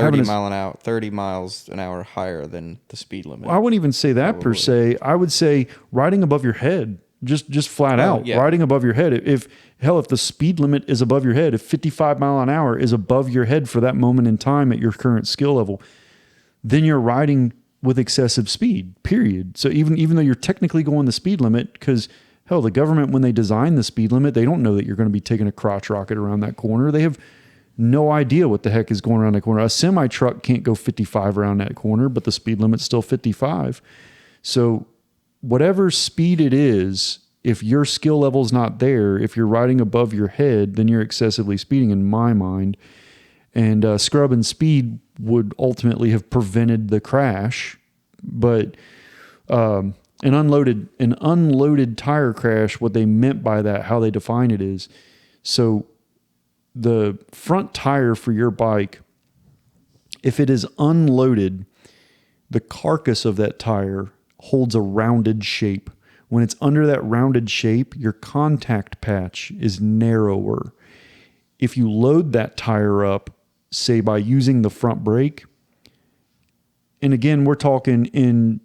30 miles an hour higher than the speed limit. I wouldn't even say that per se. I would say riding above your head, just flat out, yeah. Riding above your head. If the speed limit is above your head, if 55 mile an hour is above your head for that moment in time at your current skill level, then you're riding with excessive speed, period. So even though you're technically going the speed limit, because the government, when they design the speed limit, they don't know that you're going to be taking a crotch rocket around that corner. They have no idea what the heck is going around that corner. A semi truck can't go 55 around that corner, but the speed limit's still 55. So whatever speed it is, if your skill level's not there, if you're riding above your head, then you're excessively speeding in my mind. And scrubbing speed would ultimately have prevented the crash. But an unloaded tire crash, what they meant by that, how they define it is, so the front tire for your bike, if it is unloaded, the carcass of that tire holds a rounded shape. When it's under that rounded shape, your contact patch is narrower. If you load that tire up, say by using the front brake, and again, we're talking in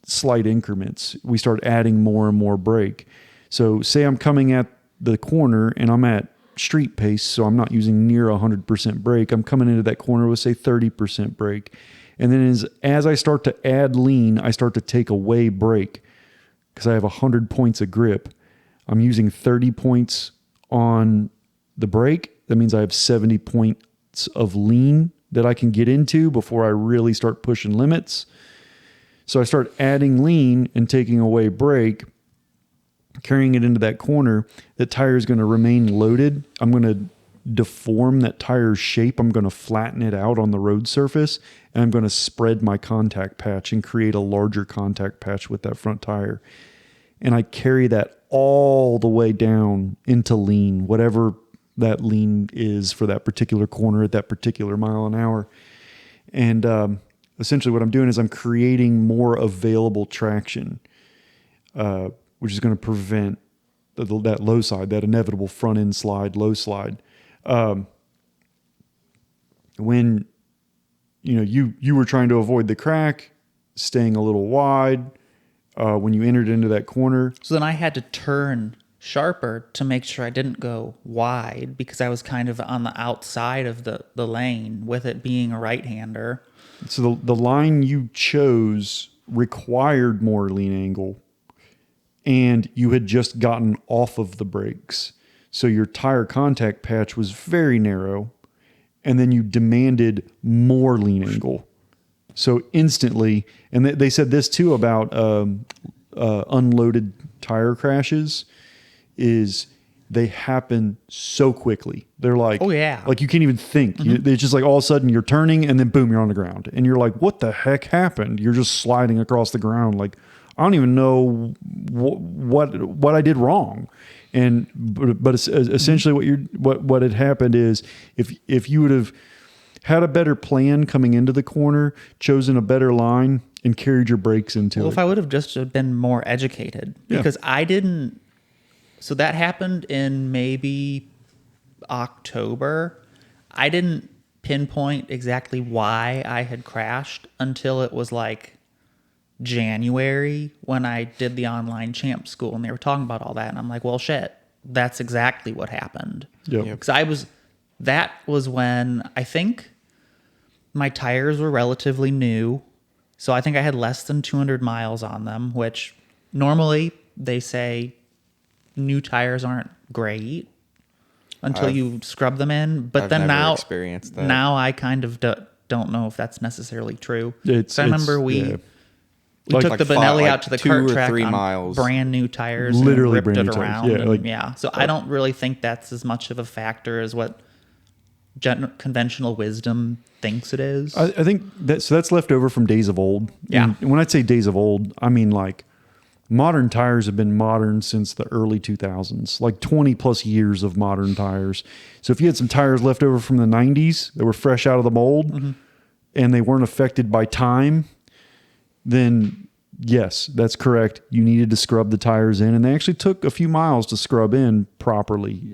slight increments, we start adding more and more brake. So say I'm coming at the corner and I'm at street pace, so I'm not using near 100% brake. I'm coming into that corner with, say, 30% brake. And then as I start to add lean, I start to take away brake because I have 100 points of grip. I'm using 30 points on the brake. That means I have 70 points of lean that I can get into before I really start pushing limits. So I start adding lean and taking away brake, carrying it into that corner. That tire is going to remain loaded. I'm going to deform that tire's shape. I'm going to flatten it out on the road surface, and I'm going to spread my contact patch and create a larger contact patch with that front tire. And I carry that all the way down into lean, whatever that lean is for that particular corner at that particular mile an hour. And essentially what I'm doing is I'm creating more available traction, which is going to prevent that low side, that inevitable front end slide, low slide. When you were trying to avoid the crack, staying a little wide, when you entered into that corner. So then I had to turn sharper to make sure I didn't go wide because I was kind of on the outside of the lane with it being a right-hander. So the line you chose required more lean angle, and you had just gotten off of the brakes. So your tire contact patch was very narrow, and then you demanded more lean angle. So instantly, and they said this too about unloaded tire crashes, is they happen so quickly. They're like, oh yeah, like you can't even think. It's just like all of a sudden you're turning and then boom, you're on the ground, and you're like, what the heck happened? You're just sliding across the ground. Like, I don't even know what I did wrong. And but essentially what had happened is if you would have had a better plan coming into the corner, chosen a better line, and carried your brakes into it. Well, if I would have just been more educated, because I didn't. So that happened in maybe October. I didn't pinpoint exactly why I had crashed until it was like January when I did the online champ school, and they were talking about all that, and I'm like, well, shit, that's exactly what happened. Yep. Because that was when I think my tires were relatively new. So I think I had less than 200 miles on them, which normally they say new tires aren't great until you scrub them in. But I've then never experienced that. Now I kind of don't know if that's necessarily true. I remember we took the Benelli out to the 2 kart or track 3 on miles. brand new tires, Literally and ripped brand it new tires. around. Yeah, So I don't really think that's as much of a factor as what conventional wisdom thinks it is. I think that's left over from days of old. Yeah. And when I say days of old, I mean like modern tires have been modern since the early 2000s, like 20 plus years of modern tires. So if you had some tires left over from the 90s that were fresh out of the mold and they weren't affected by time, then yes, that's correct. You needed to scrub the tires in, and they actually took a few miles to scrub in properly.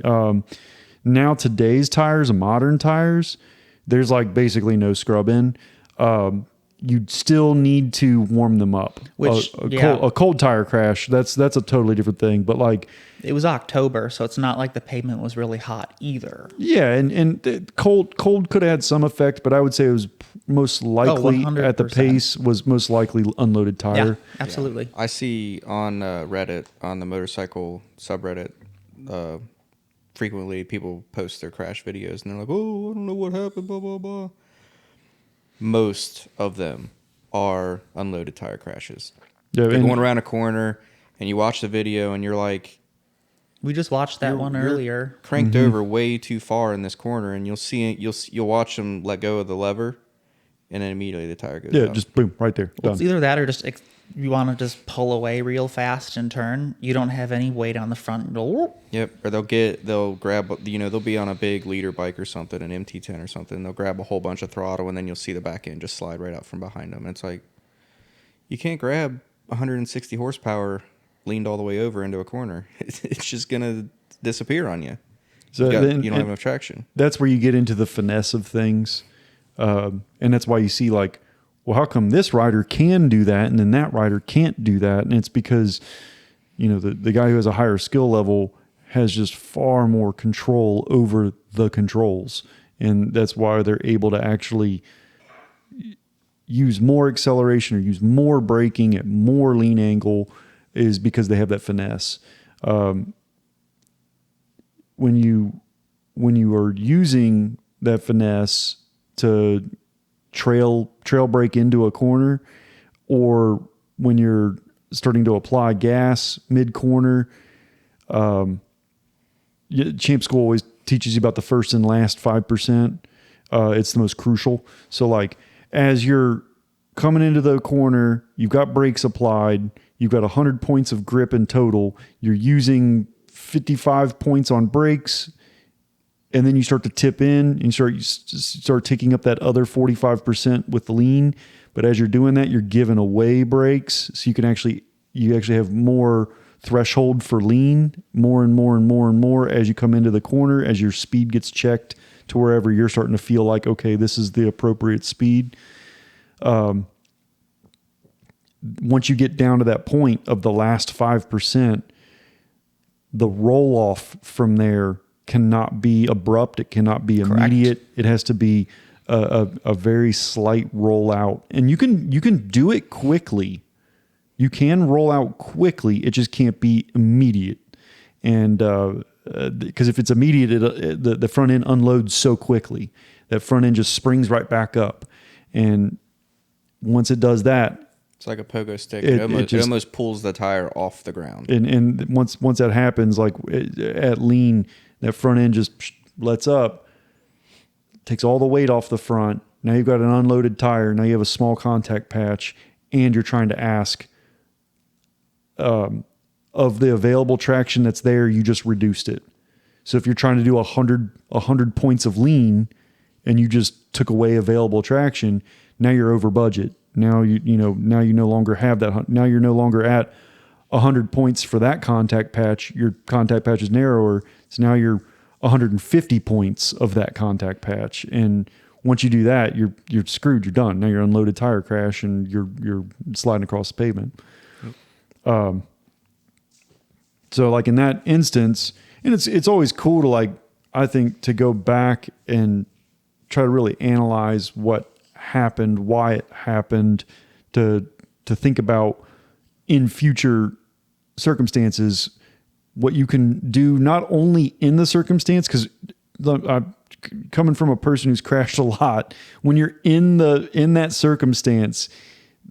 Now today's tires, modern tires, there's like basically no scrub in. You'd still need to warm them up. Which a cold tire crash, that's a totally different thing. But like, it was October, so it's not like the pavement was really hot either. yeah, and cold could have had some effect, but I would say it was most likely at the 100%. pace was most likely unloaded tire. Yeah, absolutely. I see on Reddit, on the motorcycle subreddit, frequently people post their crash videos and they're like, oh, I don't know what happened, blah, blah, blah. Most of them are unloaded tire crashes. Yeah, You're and- going around a corner and you watch the video and you're like, We just watched that one earlier. cranked over way too far in this corner, and you'll watch them let go of the lever, and then immediately the tire goes out. Just boom, right there. Well, Done. it's either that or just you want to just pull away real fast and turn. You don't have any weight on the front. Yep, or they'll grab, they'll be on a big leader bike or something, an MT10 or something. They'll grab a whole bunch of throttle, and then you'll see the back end just slide right out from behind them. It's like, you can't grab 160 horsepower leaned all the way over into a corner. It's just gonna disappear on you. So you then- don't have enough traction. That's where you get into the finesse of things. And that's why you see like, well, how come this rider can do that and then that rider can't do that? And it's because, the guy who has a higher skill level has just far more control over the controls. And that's why they're able to actually use more acceleration or use more braking at more lean angle, is because they have that finesse. When you are using that finesse to trail brake into a corner, or when you're starting to apply gas mid corner, Champ School always teaches you about the first and last 5%. It's the most crucial. So like, as you're coming into the corner, you've got brakes applied, you've got 100 points of grip in total, you're using 55 points on brakes, and then you start to tip in and you start taking up that other 45% with the lean. But as you're doing that, you're giving away brakes. So you actually have more threshold for lean, more and more and more and more as you come into the corner, as your speed gets checked to wherever you're starting to feel like, okay, this is the appropriate speed. Once you get down to that point of the last 5%, the roll off from there cannot be abrupt. It cannot be immediate. Correct. It has to be a very slight rollout, and you can do it quickly. You can roll out quickly. It just can't be immediate. And because if it's immediate, the front end unloads so quickly. That front end just springs right back up. And once it does that, it's like a pogo stick. It almost pulls the tire off the ground. And once that happens, like at lean, that front end just lets up, takes all the weight off the front. Now you've got an unloaded tire. Now you have a small contact patch, and you're trying to ask of the available traction that's there, you just reduced it. So if you're trying to do 100 points of lean and you just took away available traction, now you're over budget. Now you no longer have that. Now you're no longer at 100 points for that contact patch. Your contact patch is narrower. So now you're 150 points of that contact patch. And once you do that, you're screwed. You're done. Now you're unloaded tire crash and you're sliding across the pavement. So like in that instance, and it's always cool to like, I think, to go back and try to really analyze what happened, why it happened, to think about in future circumstances, what you can do not only in the circumstance, because coming from a person who's crashed a lot, when you're in that circumstance,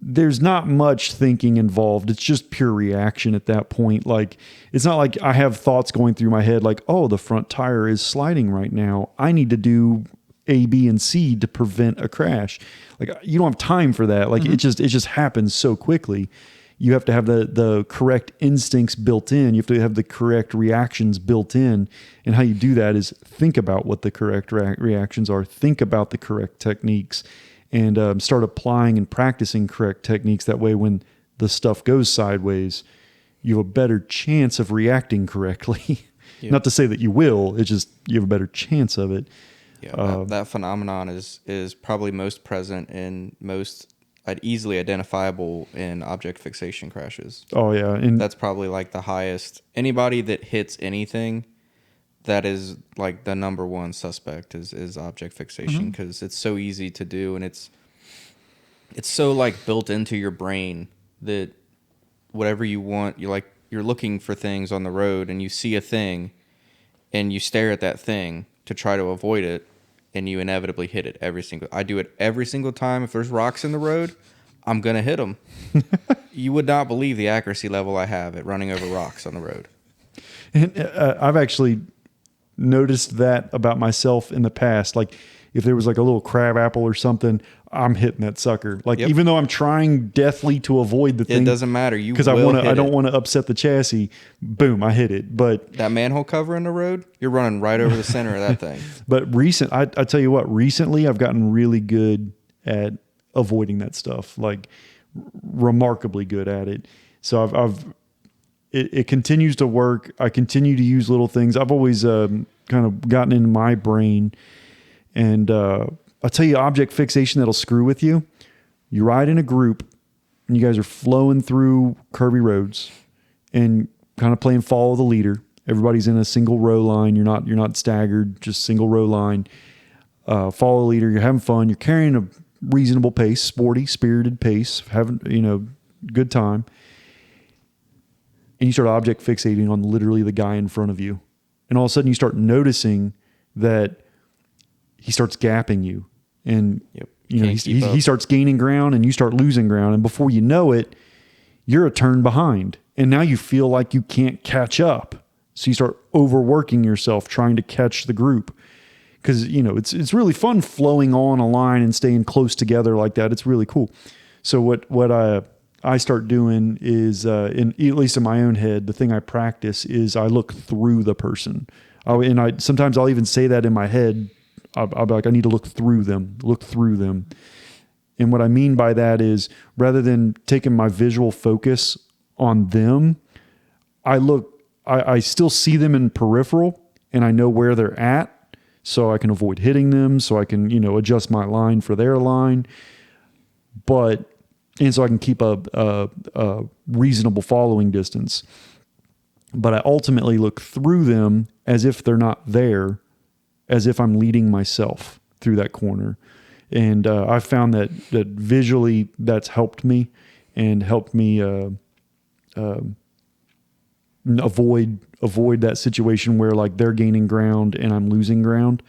there's not much thinking involved. It's just pure reaction at that point. Like, it's not like I have thoughts going through my head like, oh, the front tire is sliding right now. I need to do A, B, and C to prevent a crash. Like, you don't have time for that. Like, it just happens so quickly. You have to have the correct instincts built in. You have to have the correct reactions built in. And how you do that is think about what the correct reactions are. Think about the correct techniques, and start applying and practicing correct techniques. That way, when the stuff goes sideways, you have a better chance of reacting correctly. Yep. Not to say that you will, it's just you have a better chance of it. Yeah, that phenomenon is probably most present in most easily identifiable in object fixation crashes. Oh yeah, and that's probably like the highest. Anybody that hits anything, that is like the number one suspect is object fixation, because it's so easy to do, and it's so like built into your brain that whatever you want, you're looking for things on the road and you see a thing and you stare at that thing to try to avoid it, and you inevitably hit it I do it every single time. If there's rocks in the road, I'm going to hit them. You would not believe the accuracy level I have at running over rocks on the road. And I've actually noticed that about myself in the past. Like, if there was like a little crab apple or something, I'm hitting that sucker. Like, even though I'm trying deathly to avoid the thing, it doesn't matter. Because I don't want to upset the chassis. Boom, I hit it. But that manhole cover in the road, you're running right over the center of that thing. But I tell you what, recently I've gotten really good at avoiding that stuff. Like, remarkably good at it. So it continues to work. I continue to use little things. I've always kind of gotten in my brain. And I'll tell you, object fixation that'll screw with you. You ride in a group and you guys are flowing through curvy roads and kind of playing follow the leader. Everybody's in a single row line. You're not staggered, just single row line. Follow the leader. You're having fun. You're carrying a reasonable pace, sporty, spirited pace, having, good time. And you start object fixating on literally the guy in front of you. And all of a sudden you start noticing that he starts gapping you, and he starts gaining ground and you start losing ground. And before you know it, you're a turn behind, and now you feel like you can't catch up. So you start overworking yourself trying to catch the group, because it's really fun flowing on a line and staying close together like that. It's really cool. So what I start doing is, at least in my own head, the thing I practice is I look through the person. Sometimes I'll even say that in my head. I'll be like, I need to look through them. And what I mean by that is, rather than taking my visual focus on them, I still see them in peripheral, and I know where they're at, so I can avoid hitting them, so I can, adjust my line for their line. And so I can keep a reasonable following distance. But I ultimately look through them as if they're not there, as if I'm leading myself through that corner. And I found that visually that's helped me and helped me avoid that situation where like they're gaining ground and I'm losing ground.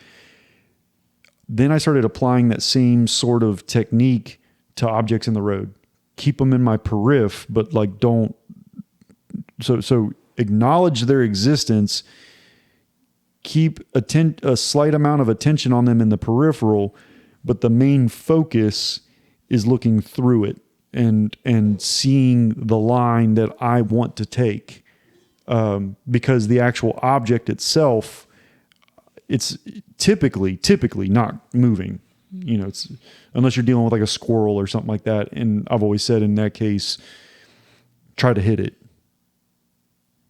Then I started applying that same sort of technique to objects in the road. Keep them in my periph, but like don't. So acknowledge their existence. Keep a slight amount of attention on them in the peripheral, but the main focus is looking through it and seeing the line that I want to take. Because the actual object itself, it's typically not moving. It's unless you're dealing with like a squirrel or something like that. And I've always said in that case, try to hit it.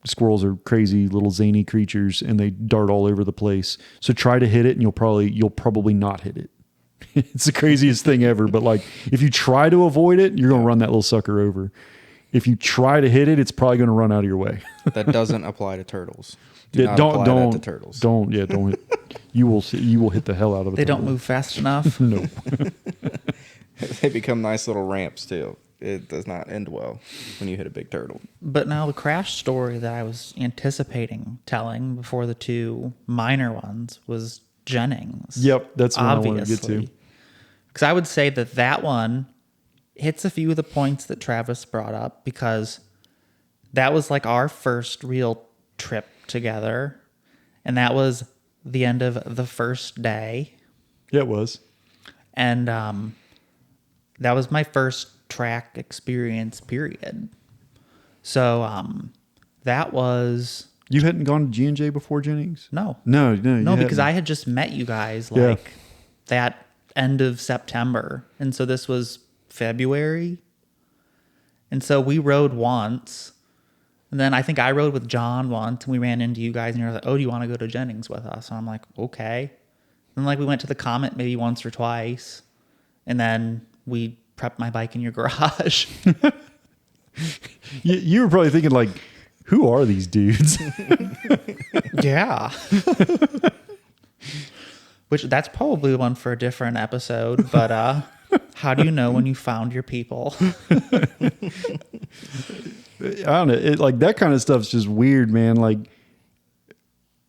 Squirrels are crazy little zany creatures and they dart all over the place. So try to hit it and you'll probably not hit it. It's the craziest thing ever. But like, if you try to avoid it, you're going to run that little sucker over. If you try to hit it, it's probably going to run out of your way. That doesn't apply to turtles. Don't apply that to turtles. Don't hit. You will hit the hell out of it. They don't move fast enough. No. They become nice little ramps too. It does not end well when you hit a big turtle. But now the crash story that I was anticipating telling before the two minor ones was Jennings. Yep, that's what I wanted to get to. Because I would say that one hits a few of the points that Travis brought up, because that was like our first real trip together, and that was the end of the first day. Yeah, it was. And that was my first track experience, period. So that was... You hadn't gone to G&J before, Jennings? No, because I had just met you guys that end of September, and so this was February, and so we rode once, and then I think I rode with John once, and we ran into you guys, and you're like, "Oh, do you want to go to Jennings with us?" And I'm like, "Okay." And like we went to the Comet maybe once or twice, and then we prepped my bike in your garage. You were probably thinking like, who are these dudes? Yeah. Which that's probably one for a different episode, but how do you know when you found your people? I don't know. Like that kind of stuff's just weird, man. Like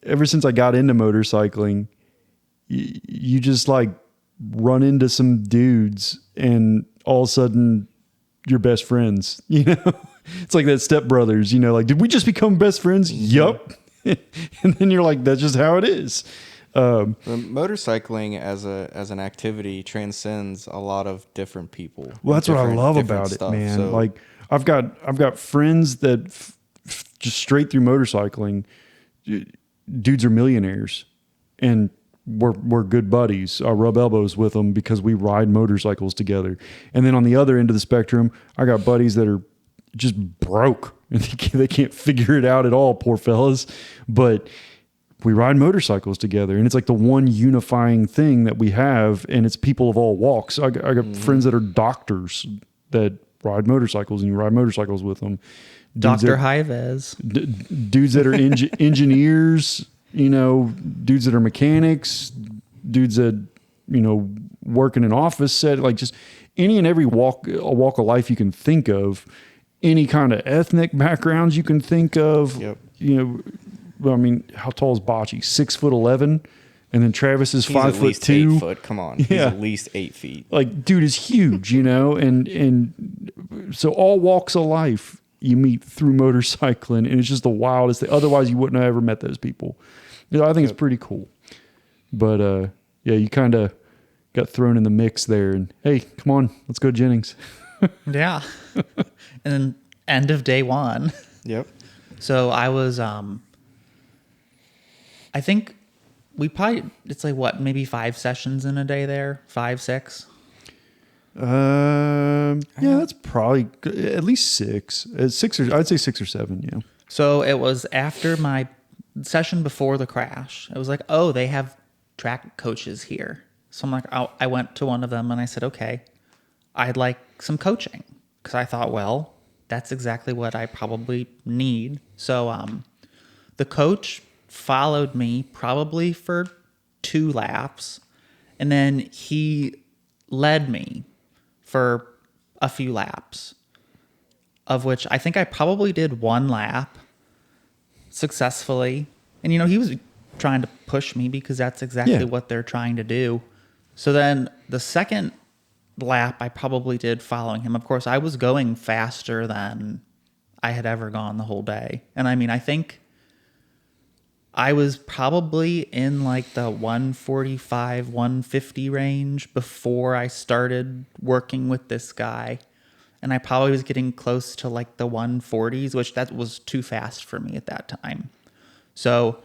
ever since I got into motorcycling, you just like run into some dudes and all of a sudden you're best friends, It's like that Step Brothers, like, did we just become best friends? Yup. And then you're like, that's just how it is. Motorcycling as an activity transcends a lot of different people. Well, that's what I love about it, man. So, like I've got friends that just straight through motorcycling, dudes are millionaires, and we're good buddies. I rub elbows with them because we ride motorcycles together. And then on the other end of the spectrum, I got buddies that are just broke and they can't figure it out at all, poor fellas. But we ride motorcycles together, and it's like the one unifying thing that we have, and it's people of all walks. I got friends that are doctors that ride motorcycles, and you ride motorcycles with them. Dr. Hivez. Dudes that are engineers, dudes that are mechanics, dudes that, work in an office set, like just any and every walk of life you can think of, any kind of ethnic backgrounds you can think of. Yep. I mean, how tall is Bocce? 6'11", and then Travis is 5'2". At least 8 foot. Come on, he's at least 8 feet. Like, dude is huge, and so all walks of life you meet through motorcycling, and it's just the wildest thing. Otherwise, you wouldn't have ever met those people. I think it's pretty cool. But you kind of got thrown in the mix there, and hey, come on, let's go to Jennings. Yeah. And then end of day one. Yep. So I was I think it's like what, maybe 5 sessions in a day there? 5, 6? Yeah, that's probably at least 6. I'd say 6 or 7. Yeah. So it was after my session before the crash. It was like, oh, they have track coaches here. So I'm like, I went to one of them and I said, okay, I'd like some coaching. Because I thought, well, that's exactly what I probably need. So the coach followed me probably for 2 laps. And then he led me for a few laps, of which I think I probably did 1 lap successfully. And, he was trying to push me because that's exactly what they're trying to do. So then the second lap I probably did following him. Of course, I was going faster than I had ever gone the whole day. And I mean, I think I was probably in like the 145, 150 range before I started working with this guy. And I probably was getting close to like the 140s, which that was too fast for me at that time. So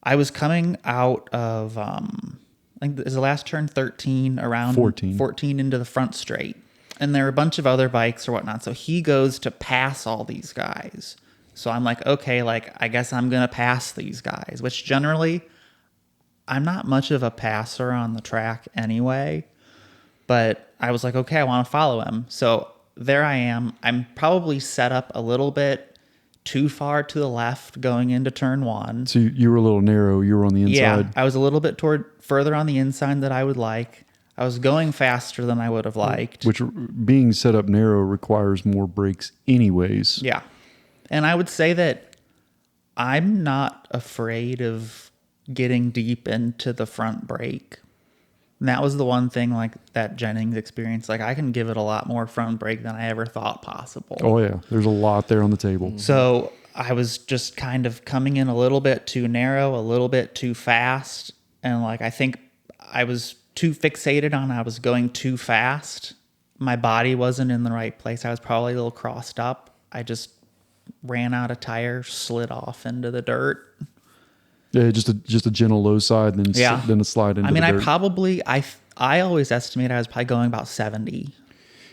I was coming out of, I think is the last turn 13, around 14 into the front straight. And there are a bunch of other bikes or whatnot. So he goes to pass all these guys. So I'm like, okay, like, I guess I'm going to pass these guys, which generally I'm not much of a passer on the track anyway. But I was like, okay, I want to follow him. So there I am. I'm probably set up a little bit too far to the left going into turn 1. So you were a little narrow. You were on the inside. Yeah, I was a little bit further on the inside than I would like. I was going faster than I would have liked. Which, being set up narrow, requires more brakes anyways. Yeah. And I would say that I'm not afraid of getting deep into the front brake. And that was the one thing, like, that Jennings experience. Like, I can give it a lot more front brake than I ever thought possible. Oh, yeah. There's a lot there on the table. So I was just kind of coming in a little bit too narrow, a little bit too fast. And, like, I think I was too fixated on I was going too fast. My body wasn't in the right place. I was probably a little crossed up. I just ran out of tire, slid off into the dirt. Yeah, just a gentle low side, then then a slide into the dirt. I always estimate I was probably going about 70.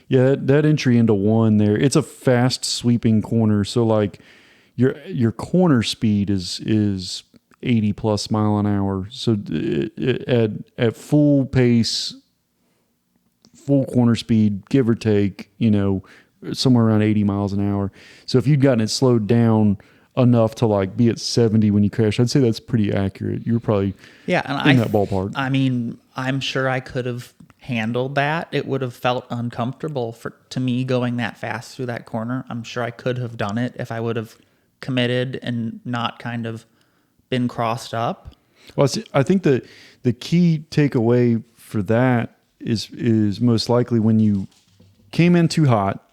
Yeah, that entry into 1 there, it's a fast sweeping corner. So like your corner speed is 80 plus mile an hour. So at full pace, full corner speed, give or take, somewhere around 80 miles an hour. So if you'd gotten it slowed down enough to like be at 70 when you crash, I'd say that's pretty accurate. You were probably in that ballpark. I mean, I'm sure I could have handled that. It would have felt uncomfortable to me going that fast through that corner. I'm sure I could have done it if I would have committed and not kind of been crossed up. Well, I think the key takeaway for that is most likely when you came in too hot,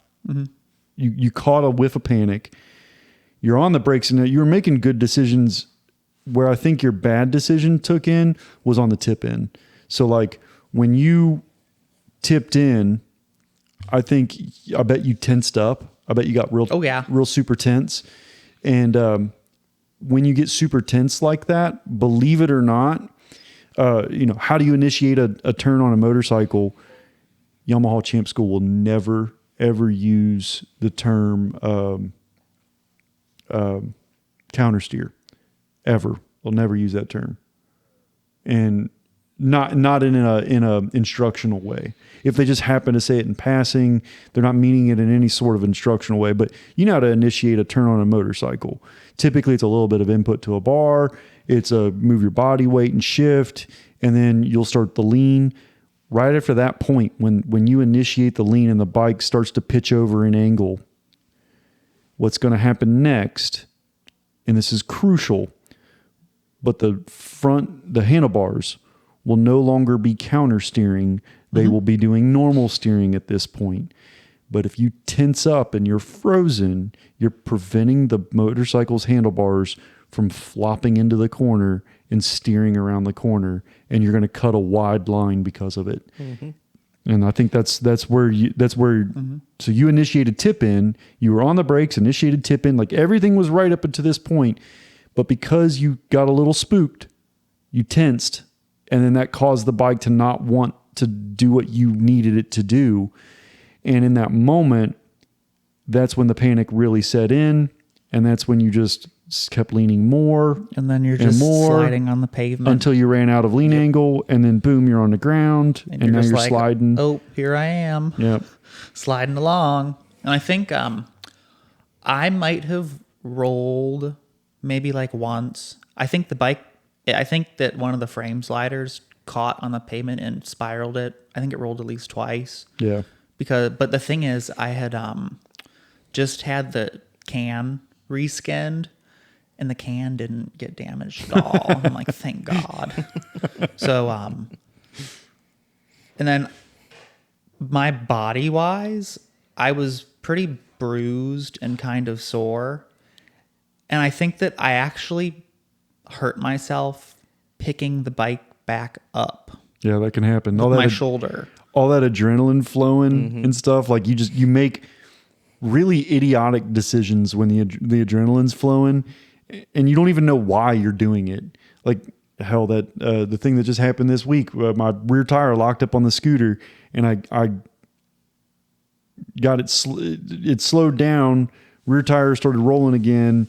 you caught a whiff of panic. You're on the brakes and you were making good decisions. Where I think your bad decision took in was on the tip in. So like when you tipped in, I bet you tensed up. I bet you got real super tense. And when you get super tense like that, believe it or not, how do you initiate a turn on a motorcycle? Yamaha Champ School will never ever use the term counter steer, ever. They'll never use that term, and not in a instructional way. If they just happen to say it in passing, they're not meaning it in any sort of instructional way. But you know how to initiate a turn on a motorcycle. Typically, it's a little bit of input to a bar. It's a move your body weight and shift, and then you'll start the lean. Right after that point, when you initiate the lean and the bike starts to pitch over an angle, what's going to happen next, and this is crucial, but the handlebars will no longer be counter steering. They will be doing normal steering at this point. But if you tense up and you're frozen, you're preventing the motorcycle's handlebars from flopping into the corner and steering around the corner, and you're going to cut a wide line because of it. And I think that's where so you initiated tip in, you were on the brakes, initiated tip in, like everything was right up until this point, But because you got a little spooked, you tensed, and then that caused the bike to not want to do what you needed it to do. And in that moment, that's when the panic really set in, and that's when you just kept leaning more. And then you're just sliding on the pavement. Until you ran out of lean angle, and then boom, you're on the ground, and now you're sliding. Oh, here I am. Yep. Sliding along. And I think I might have rolled maybe like once. I think that one of the frame sliders caught on the pavement and spiraled it. I think it rolled at least twice. Yeah. But the thing is, I had just had the can reskinned, and the can didn't get damaged at all. I'm like, thank God. So, and then my body wise, I was pretty bruised and kind of sore. And I think that I actually hurt myself picking the bike back up. Yeah, that can happen. With my shoulder. All that adrenaline flowing and stuff. Like you make really idiotic decisions when the adrenaline's flowing, and you don't even know why you're doing it. Like hell, that the thing that just happened this week, my rear tire locked up on the scooter, and I got it slowed down. Rear tire started rolling again,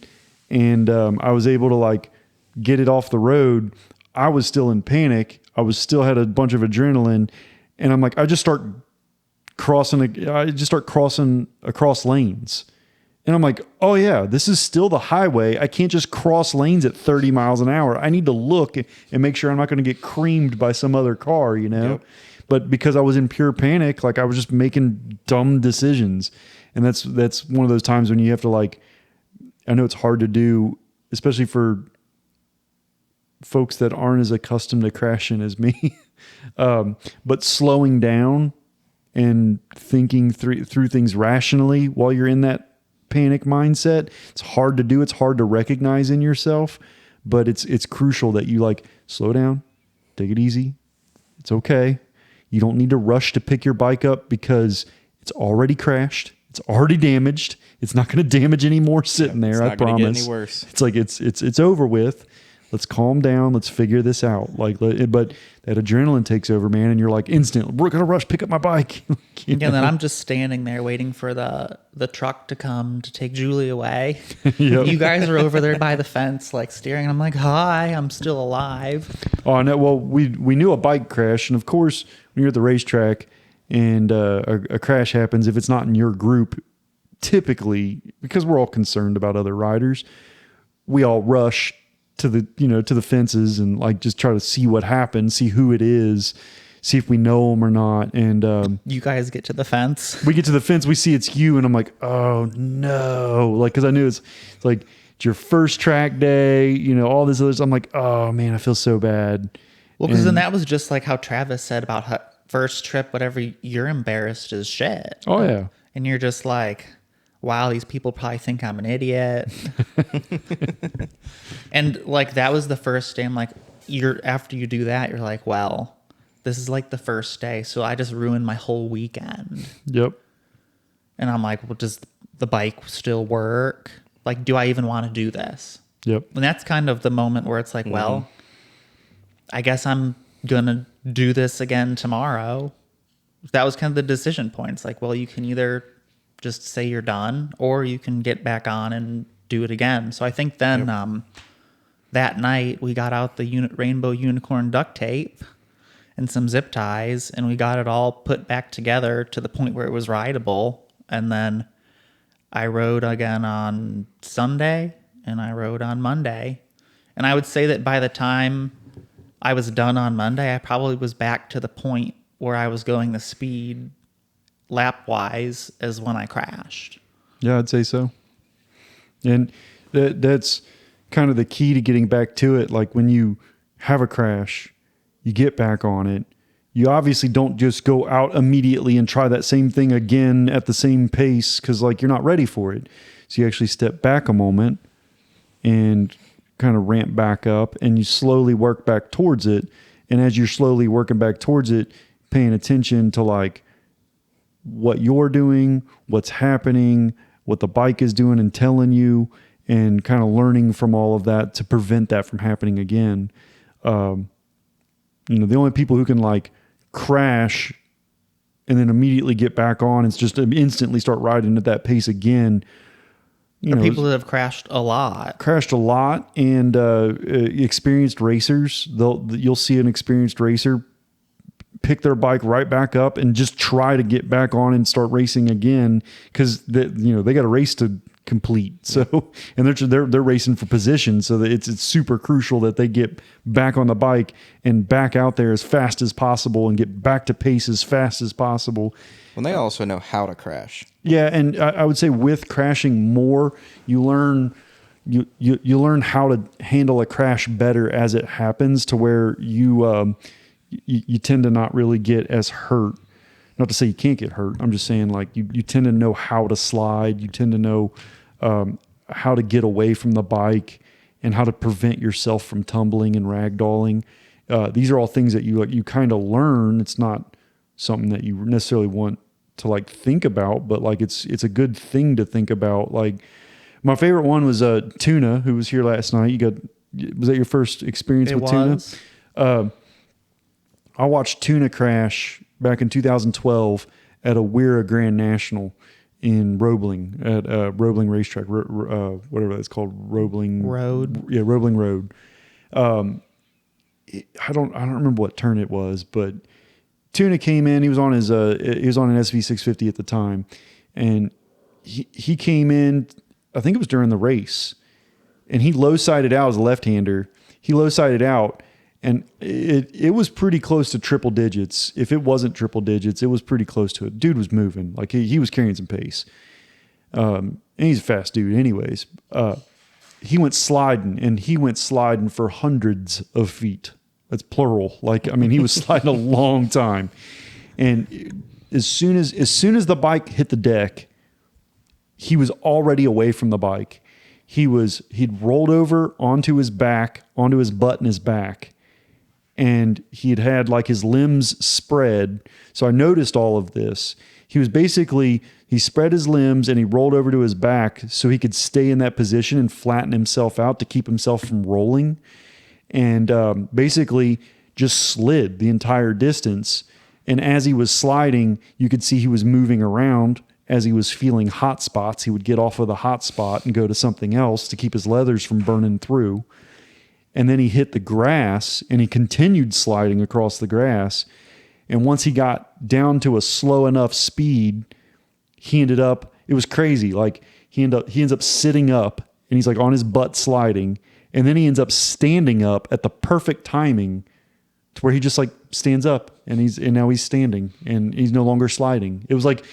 and I was able to like get it off the road. I was still in panic. I still had a bunch of adrenaline, and I'm like, I just start crossing across lanes. And I'm like, oh yeah, this is still the highway. I can't just cross lanes at 30 miles an hour. I need to look and make sure I'm not going to get creamed by some other car, you know? Yep. But because I was in pure panic, like I was just making dumb decisions. And that's one of those times when you have to like, I know it's hard to do, especially for folks that aren't as accustomed to crashing as me. But slowing down and thinking through things rationally while you're in that panic mindset, it's hard to do. It's hard to recognize in yourself, but it's crucial that you like slow down, take it easy. It's okay. You don't need to rush to pick your bike up because it's already crashed. It's already damaged. It's not going to damage any more sitting there. I promise. Get any worse. It's like it's over with. Let's calm down. Let's figure this out. But that adrenaline takes over, man, and you're like, instant. We're gonna rush, pick up my bike. And then I'm just standing there waiting for the truck to come to take Julie away. Yep. You guys are over there by the fence, like staring. And I'm like, hi, I'm still alive. Oh no! Well, we knew a bike crash, and of course, when you're at the racetrack and a crash happens, if it's not in your group, typically because we're all concerned about other riders, we all rush to the fences and like just try to see what happened, see who it is, see if we know them or not. And you guys get to the fence. We get to the fence, we see it's you, and I'm like, oh no, like because I knew it's like it's your first track day, all this other. I'm like, oh man, I feel so bad. Well, because then that was just like how Travis said about her first trip, whatever. You're embarrassed as shit. Oh yeah, and you're just like, wow, these people probably think I'm an idiot. And like, that was the first day. I'm like, after you do that, you're like, well, this is like the first day. So I just ruined my whole weekend. Yep. And I'm like, well, does the bike still work? Like, do I even want to do this? Yep. And that's kind of the moment where it's like, well, I guess I'm going to do this again tomorrow. That was kind of the decision point. It's like, well, you can either just say you're done, or you can get back on and do it again. So I think then that night we got out the rainbow unicorn duct tape and some zip ties, and we got it all put back together to the point where it was rideable. And then I rode again on Sunday, and I rode on Monday. And I would say that by the time I was done on Monday, I probably was back to the point where I was going the speed lap wise as when I crashed. Yeah, I'd say so. And that's kind of the key to getting back to it. Like when you have a crash, you get back on it. You obviously don't just go out immediately and try that same thing again at the same pace because like you're not ready for it. So you actually step back a moment and kind of ramp back up, and you slowly work back towards it. And as you're slowly working back towards it, paying attention to like what you're doing, what's happening, what the bike is doing and telling you, and kind of learning from all of that to prevent that from happening again. The only people who can like crash and then immediately get back on and just instantly start riding at that pace again. People that have crashed a lot. And experienced racers. You'll see an experienced racer pick their bike right back up and just try to get back on and start racing again because they got a race to complete. So and they're racing for position, so that it's super crucial that they get back on the bike and back out there as fast as possible and get back to pace as fast as possible. Well, they also know how to crash. Yeah, and I would say with crashing more, you learn how to handle a crash better as it happens, to where you tend to not really get as hurt. Not to say you can't get hurt. I'm just saying, like, you tend to know how to slide. You tend to know how to get away from the bike and how to prevent yourself from tumbling and ragdolling. These are all things that you kind of learn. It's not something that you necessarily want to like think about, but like it's a good thing to think about. Like, my favorite one was Tuna, who was here last night. Was that your first experience with Tuna? I watched Tuna crash back in 2012 at a Wira Grand National in Roebling at Roebling Racetrack, whatever that's called, Roebling Road. Yeah, Roebling Road. I don't remember what turn it was, but Tuna came in. He was on an SV650 at the time, and he came in. I think it was during the race, and he low-sided out as a left-hander. He low-sided out, and it was pretty close to triple digits. If it wasn't triple digits, it was pretty close to it. Dude was moving. Like, he was carrying some pace. And he's a fast dude anyways. He went sliding for hundreds of feet. That's plural. Like, I mean, he was sliding a long time. And as soon as the bike hit the deck, he was already away from the bike. He'd rolled over onto his butt and his back. And he had like his limbs spread. So I noticed all of this. He spread his limbs and he rolled over to his back so he could stay in that position and flatten himself out to keep himself from rolling. And basically just slid the entire distance. And as he was sliding, you could see he was moving around. As he was feeling hot spots, he would get off of the hot spot and go to something else to keep his leathers from burning through. And then he hit the grass and he continued sliding across the grass. And once he got down to a slow enough speed, it was crazy. Like, he ends up sitting up and he's like on his butt sliding. And then he ends up standing up at the perfect timing to where he just like stands up and now he's standing and he's no longer sliding. It was like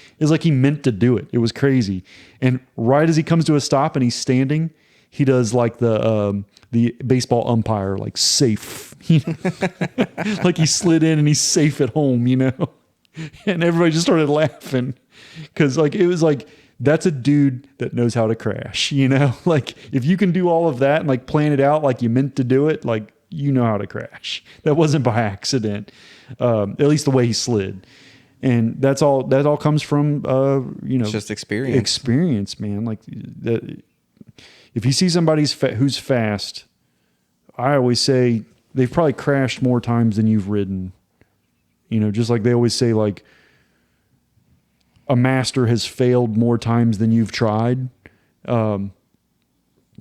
he meant to do it. It was crazy. And right as he comes to a stop and he's standing, he does like the baseball umpire, like safe, like he slid in and he's safe at home, and everybody just started laughing because like, it was like, that's a dude that knows how to crash, like if you can do all of that and like plan it out, like you meant to do it, like, how to crash. That wasn't by accident. At least the way he slid. And that all comes from, It's just experience. Experience, man. Like that. If you see somebody who's fast, I always say they've probably crashed more times than you've ridden. Just like they always say, like, a master has failed more times than you've tried.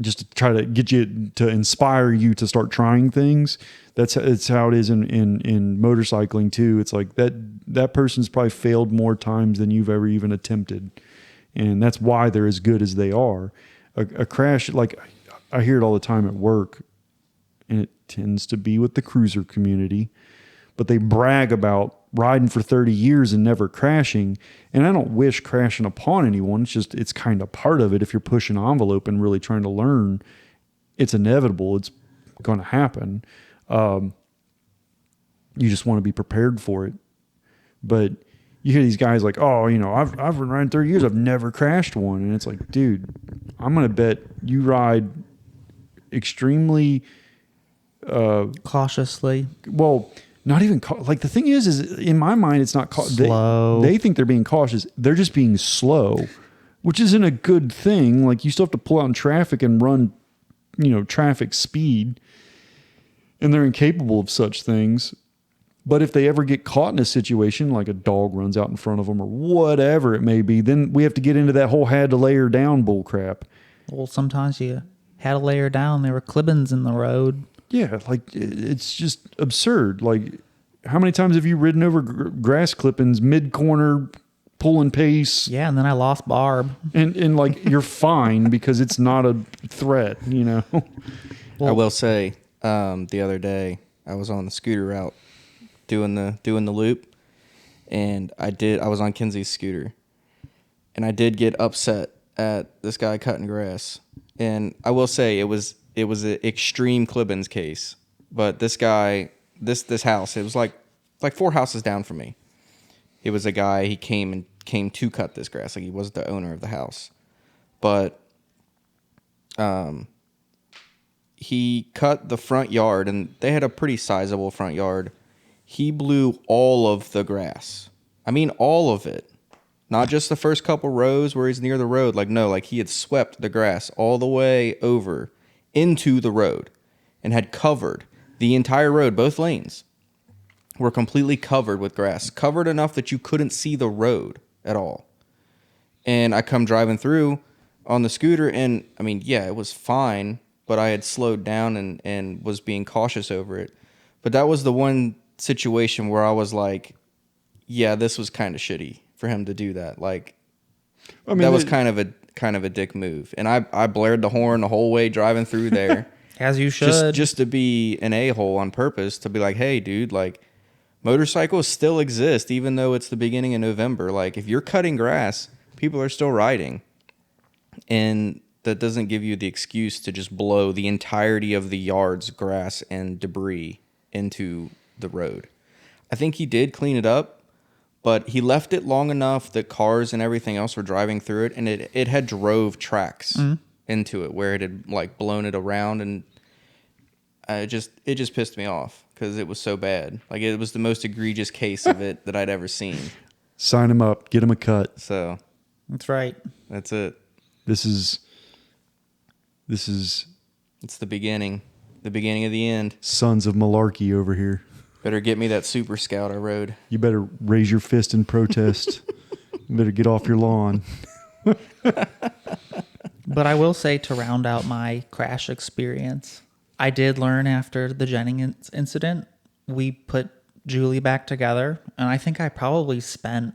Just to try to get you to inspire you to start trying things. That's how it is in motorcycling too. It's like that person's probably failed more times than you've ever even attempted. And that's why they're as good as they are. A crash, like I hear it all the time at work, and it tends to be with the cruiser community, but they brag about riding for 30 years and never crashing. And I don't wish crashing upon anyone. It's kind of part of it. If you're pushing an envelope and really trying to learn, it's inevitable. It's going to happen. You just want to be prepared for it. But you hear these guys like, oh, I've been riding 30 years. I've never crashed one. And it's like, dude, I'm going to bet you ride extremely cautiously. Well, not even like the thing is in my mind, it's not slow. They think they're being cautious. They're just being slow. which isn't a good thing. Like, you still have to pull out in traffic and run, traffic speed, and they're incapable of such things. But if they ever get caught in a situation, like a dog runs out in front of them or whatever it may be, then we have to get into that whole had to lay her down bull crap. Well, sometimes you had to lay her down. There were clippings in the road. Yeah, like, it's just absurd. Like, how many times have you ridden over grass clippings mid-corner, pulling pace? Yeah, and then I lost Barb. And like, you're fine because it's not a threat, I will say, the other day I was on the scooter route doing the loop, and I was on Kinsey's scooter, and I did get upset at this guy cutting grass. And I will say it was an extreme Clibbins case, but this guy, this house, it was like 4 houses down from me. It was a guy, he came to cut this grass. Like, he wasn't the owner of the house, but he cut the front yard, and they had a pretty sizable front yard. He blew all of the grass. I mean, all of it. Not just the first couple rows where he's near the road. Like, no, like, he had swept the grass all the way over into the road and had covered the entire road. Both lanes were completely covered with grass, covered enough that you couldn't see the road at all. And I come driving through on the scooter, and I mean, yeah, it was fine, but I had slowed down and was being cautious over it. But that was the one situation where I was like, yeah, this was kind of shitty for him to do that. Like, I mean, that was kind of a dick move. And I blared the horn the whole way driving through there. As you should. Just to be an a-hole on purpose, to be like, hey, dude, like, motorcycles still exist even though it's the beginning of November. Like, if you're cutting grass, people are still riding. And that doesn't give you the excuse to just blow the entirety of the yard's grass and debris into the road. I think he did clean it up, but he left it long enough that cars and everything else were driving through it, and it had drove tracks into it where it had, like, blown it around, and it just pissed me off because it was so bad. Like, it was the most egregious case of it that I'd ever seen. Sign him up, get him a cut. So that's right. That's it. This is it's the beginning of the end. Sons of Malarkey over here. Better get me that Super Scout I rode. You better raise your fist in protest. You better get off your lawn. But I will say, to round out my crash experience, I did learn after the Jennings incident, we put Julie back together, and I think I probably spent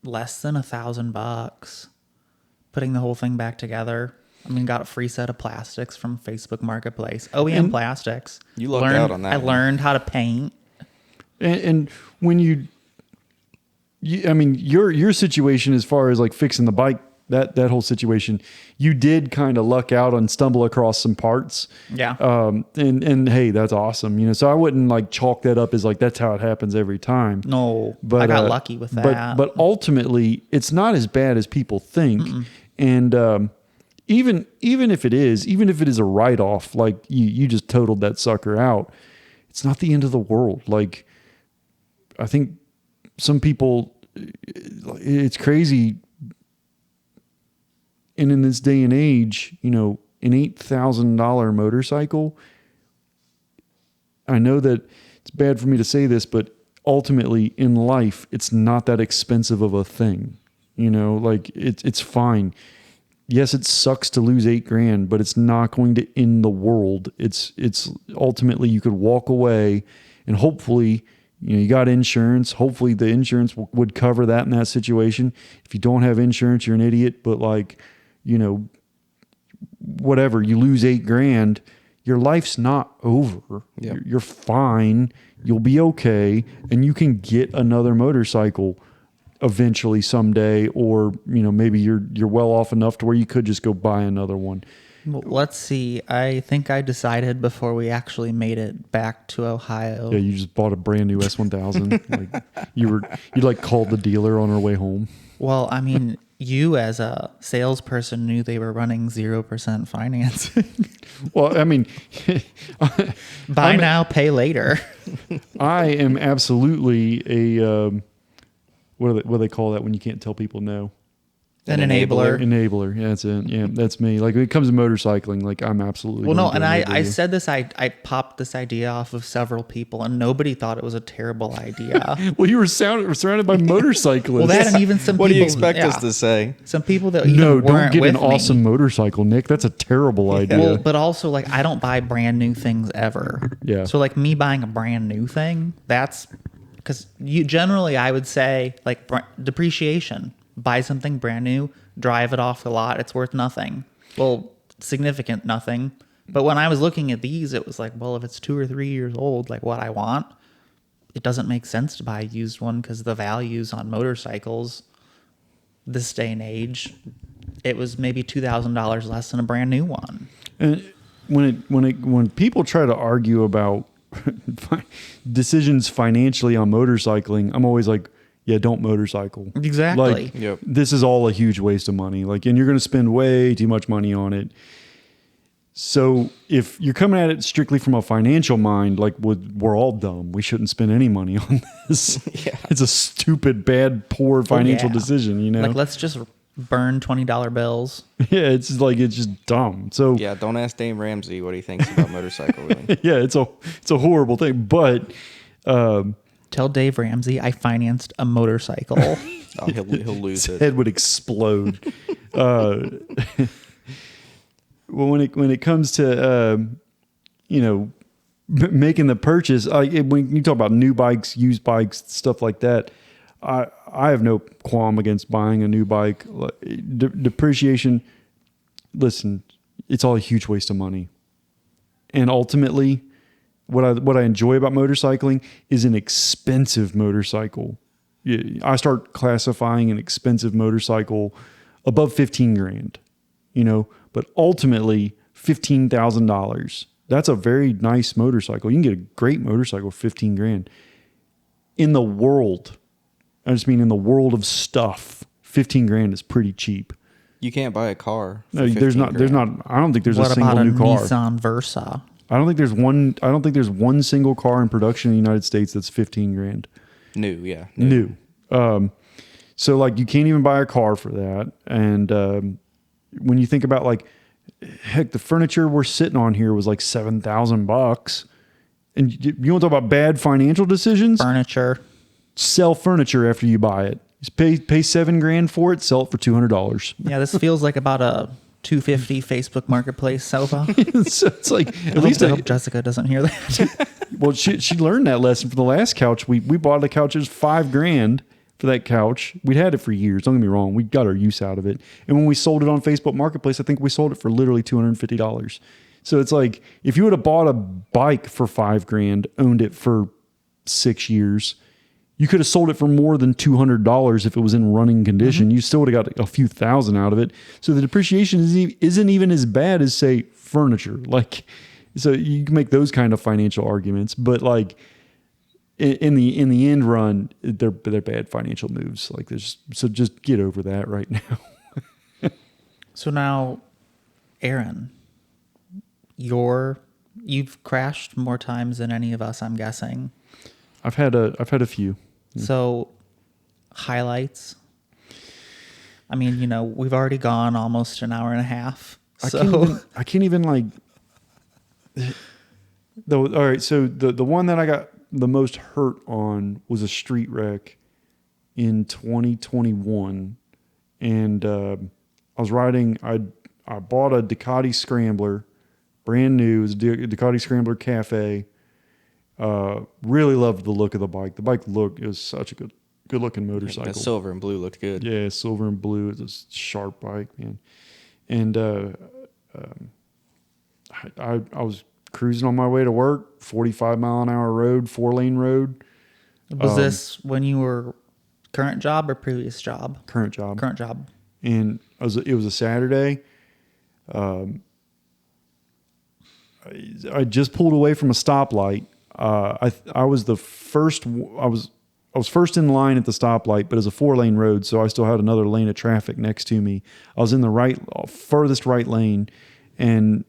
less than $1,000 putting the whole thing back together. I mean, got a free set of plastics from Facebook Marketplace. OEM plastics. You lucked out on that. I learned how to paint. And when you I mean, your situation as far as like fixing the bike, that whole situation, you did kind of luck out and stumble across some parts. Yeah. And hey, that's awesome. So I wouldn't like chalk that up as like that's how it happens every time. No, but I got lucky with that. But ultimately, it's not as bad as people think. And even if it is a write-off, like you just totaled that sucker out, it's not the end of the world. Like, I think some people, it's crazy. And in this day and age, an $8,000 motorcycle, I know that it's bad for me to say this, but ultimately in life, it's not that expensive of a thing. Like it's fine. Yes, it sucks to lose $8,000, but it's not going to end the world. It's ultimately you could walk away, and hopefully, you got insurance. Hopefully the insurance would cover that in that situation. If you don't have insurance, you're an idiot. But like, whatever, you lose $8,000, your life's not over. Yep. You're fine. You'll be okay, and you can get another motorcycle eventually someday, or maybe you're well off enough to where you could just go buy another one. Well, let's see. I think I decided before we actually made it back to Ohio. Yeah, you just bought a brand new S1000. Like you called the dealer on our way home. Well, I mean, you as a salesperson knew they were running 0% financing. Well, I mean, buy now, pay later. I am absolutely a what do they call that when you can't tell people no? An enabler. Enabler. Yeah, that's it. Yeah, that's me. Like when it comes to motorcycling, like I'm absolutely. Well, no, going and to I said this, I popped this idea off of several people, and nobody thought it was a terrible idea. Well, you were surrounded by motorcyclists. Well, that and even some What do people. you expect us to say? Some people that even no, don't weren't get with an awesome me. motorcycle, Nick. That's a terrible idea. Well, but also like I don't buy brand new things ever. Yeah. So like me buying a brand new thing, that's because you generally I would say like depreciation. Buy something brand new, drive it off the lot. It's worth nothing. Well, significant nothing. But when I was looking at these, it was like, well, if it's 2 or 3 years old, like what I want, it doesn't make sense to buy a used one because the values on motorcycles this day and age, it was maybe $2,000 less than a brand new one. And when people try to argue about decisions financially on motorcycling, I'm always like, yeah, don't motorcycle. Exactly. Like, Yep. this is all a huge waste of money. Like, and you're going to spend way too much money on it. So if you're coming at it strictly from a financial mind, like we're all dumb. We shouldn't spend any money on this. Yeah. It's a stupid, bad, poor financial yeah. decision, you know? Like, let's just burn $20 bills. Yeah, it's just dumb. So Yeah, don't ask Dame Ramsey what he thinks about motorcycling. yeah, it's a horrible thing. But Tell Dave Ramsey I financed a motorcycle. Oh, he'll lose his it. head would explode. Well, when it comes to making the purchase, when you talk about new bikes, used bikes, stuff like that, I have no qualm against buying a new bike. Depreciation, listen, it's all a huge waste of money. And ultimately, what I enjoy about motorcycling is an expensive motorcycle. I start classifying an expensive motorcycle above 15 grand, but ultimately $15,000. That's a very nice motorcycle. You can get a great motorcycle for 15 grand. In the world, I just mean in the world of stuff, 15 grand is pretty cheap. You can't buy a car. No, there's not. I don't think there's What a single about a new car. Nissan Versa? I don't think there's one single car in production in the United States that's 15 grand. New, yeah. New. So like you can't even buy a car for that. And when you think about like, heck, the furniture we're sitting on here was like $7,000. And you want to talk about bad financial decisions? Furniture. Sell furniture after you buy it. Just pay $7 grand for it. Sell it for $200. Yeah, this feels like about a $250 Facebook Marketplace sofa. So it's like I hope Jessica doesn't hear that. well, she learned that lesson from the last couch. We bought a couch. It was $5 grand for that couch. We'd had it for years. Don't get me wrong. We got our use out of it. And when we sold it on Facebook Marketplace, I think we sold it for literally $250. So it's like if you would have bought a bike for $5 grand, owned it for 6 years, you could have sold it for more than $200 if it was in running condition. Mm-hmm. You still would have got a few thousand out of it. So the depreciation isn't even as bad as, say, furniture. Like, so you can make those kind of financial arguments, but like in the end run, they're bad financial moves. Like so just get over that right now. So now, Aaron, you've crashed more times than any of us, I'm guessing. I've had a few. So, highlights. I mean, we've already gone almost an hour and a half. So I can't even like. All right, so the one that I got the most hurt on was a street wreck in 2021, and I was riding. I bought a Ducati Scrambler, brand new. It was a Ducati Scrambler Cafe. Really loved the look of the bike. The bike it was such a good looking motorcycle. The silver and blue looked good. Yeah, silver and blue. It's a sharp bike, man. And I was cruising on my way to work, 45-mile-an-hour road, 4-lane road. Was this when you were current job or previous job? Current job. Current job. And it was a Saturday. I just pulled away from a stoplight. I was the first. I was first in line at the stoplight, but it's a 4-lane road, so I still had another lane of traffic next to me. I was in the furthest right lane, and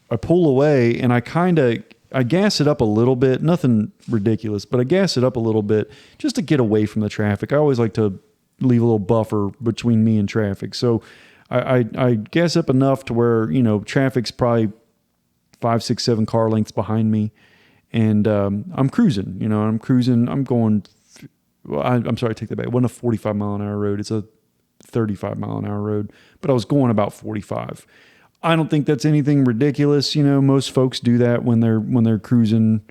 I pull away, and I gas it up a little bit. Nothing ridiculous, but I gas it up a little bit just to get away from the traffic. I always like to leave a little buffer between me and traffic. So I gas up enough to where, traffic's probably 5, 6, 7 car lengths behind me. And I'm cruising, I'm cruising. I'm going, I'm sorry, I take that back. It wasn't a 45 mile an hour road. It's a 35 mile an hour road, but I was going about 45. I don't think that's anything ridiculous. Most folks do that when they're cruising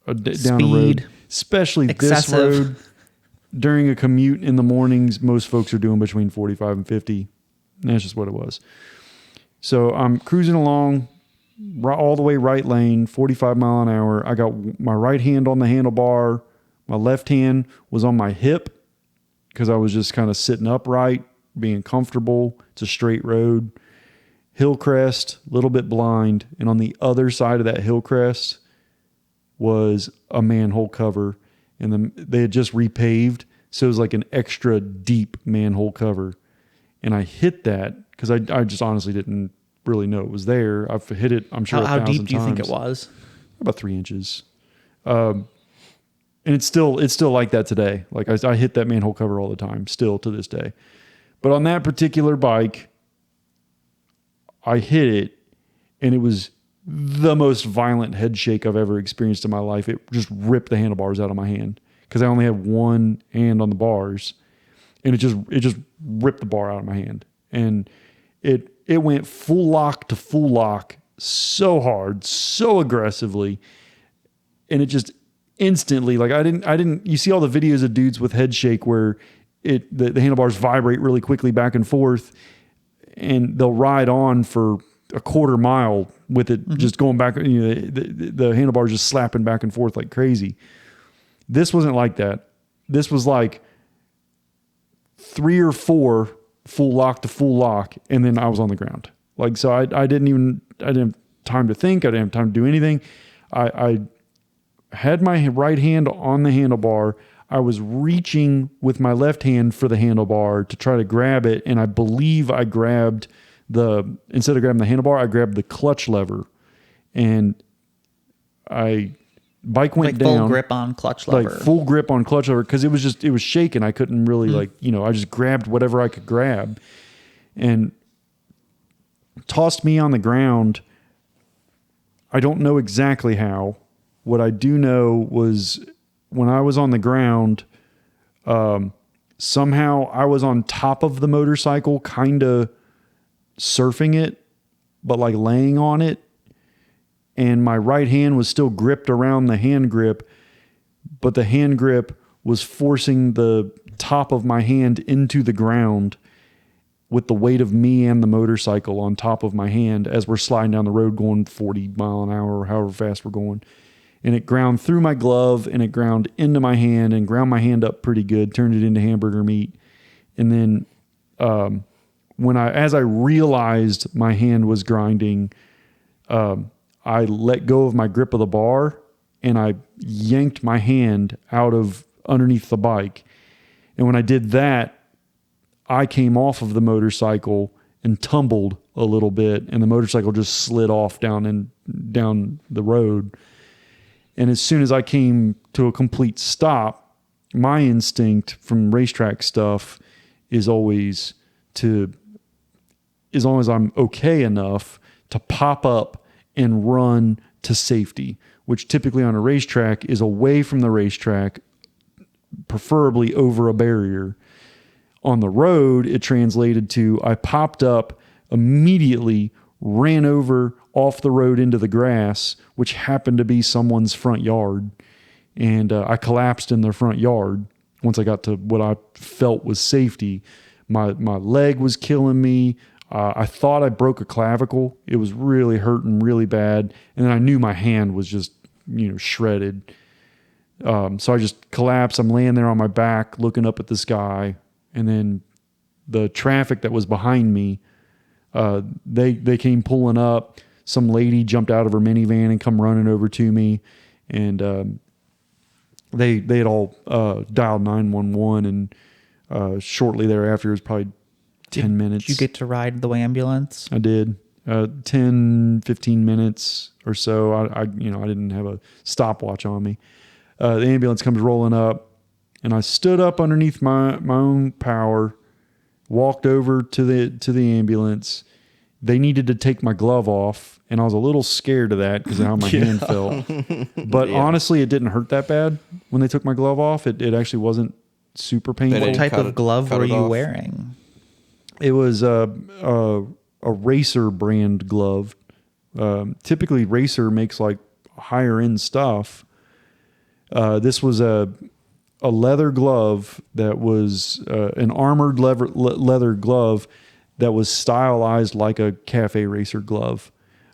down a road, especially excessive. This road during a commute in the mornings. Most folks are doing between 45 and 50. And that's just what it was. So I'm cruising along all the way right lane, 45 mile an hour. I got my right hand on the handlebar. My left hand was on my hip because I was just kind of sitting upright, being comfortable. It's a straight road. Hill crest, a little bit blind. And on the other side of that hill crest was a manhole cover. And they had just repaved. So it was like an extra deep manhole cover. And I hit that because I just honestly didn't really know it was there. I've hit it, I'm sure, How 1,000 deep do you think times. it was? About 3 inches. And it's still like that today. Like I hit that manhole cover all the time, still to this day. But on that particular bike, I hit it, and it was the most violent head shake I've ever experienced in my life. It just ripped the handlebars out of my hand because I only had one hand on the bars, and it just ripped the bar out of my hand. And it went full lock to full lock so hard, so aggressively, and it just instantly, like I didn't. You see all the videos of dudes with head shake where the handlebars vibrate really quickly back and forth, and they'll ride on for a quarter mile with it just going back. The handlebars just slapping back and forth like crazy. This wasn't like that. This was like 3 or 4 full lock to full lock, and then I was on the ground. Like, so I didn't have time to think. I didn't have time to do anything. I had my right hand on the handlebar. I was reaching with my left hand for the handlebar to try to grab it, and I believe I grabbed instead of grabbing the handlebar, I grabbed the clutch lever, and bike went Like down. full grip on clutch lever. Like full grip on clutch lever because it was shaking. I couldn't really I just grabbed whatever I could grab, and tossed me on the ground. I don't know exactly how. What I do know was when I was on the ground, somehow I was on top of the motorcycle, kind of surfing it, but like laying on it. And my right hand was still gripped around the hand grip, but the hand grip was forcing the top of my hand into the ground with the weight of me and the motorcycle on top of my hand as we're sliding down the road going 40 mile an hour or however fast we're going. And it ground through my glove, and it ground into my hand and ground my hand up pretty good, turned it into hamburger meat. And then as I realized my hand was grinding, I let go of my grip of the bar, and I yanked my hand out of underneath the bike. And when I did that, I came off of the motorcycle and tumbled a little bit, and the motorcycle just slid off down the road. And as soon as I came to a complete stop, my instinct from racetrack stuff is always as long as I'm okay enough to pop up and run to safety, which typically on a racetrack is away from the racetrack, preferably over a barrier. On the road, it translated to I popped up immediately, ran over off the road into the grass, which happened to be someone's front yard. And I collapsed in their front yard once I got to what I felt was safety. My leg was killing me. I thought I broke a clavicle. It was really hurting really bad. And then I knew my hand was just, shredded. So I just collapsed. I'm laying there on my back looking up at the sky. And then the traffic that was behind me, they came pulling up. Some lady jumped out of her minivan and come running over to me. And they had all dialed 911. And shortly thereafter, it was probably 10 minutes. Did you get to ride the ambulance? I did. 10, 15 minutes or so. I didn't have a stopwatch on me. The ambulance comes rolling up. And I stood up underneath my own power, walked over to the ambulance. They needed to take my glove off, and I was a little scared of that because of how my hand felt. But honestly, it didn't hurt that bad when they took my glove off. It actually wasn't super painful. What type cut of it- glove cut were it you off? wearing? It was a Racer brand glove. Typically, Racer makes like higher end stuff. This was a leather glove that was an armored leather glove that was stylized like a Cafe Racer glove.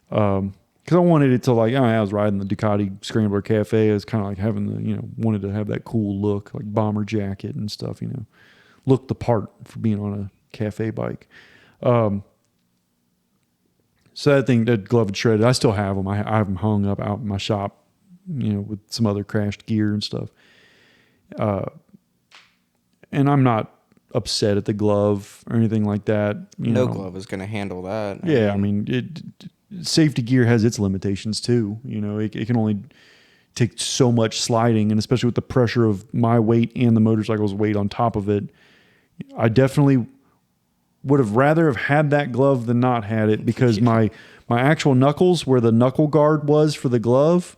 Because I wanted it to I was riding the Ducati Scrambler Cafe. I was kind of like having wanted to have that cool look, like bomber jacket and stuff, looked the part for being on a cafe bike. So that glove had shredded. I still have them. I have them hung up out in my shop, with some other crashed gear and stuff. And I'm not upset at the glove or anything like that. No glove is going to handle that. Yeah, I mean, safety gear has its limitations too. It can only take so much sliding, and especially with the pressure of my weight and the motorcycle's weight on top of it, I definitely would have rather have had that glove than not had it, because my actual knuckles, where the knuckle guard was for the glove,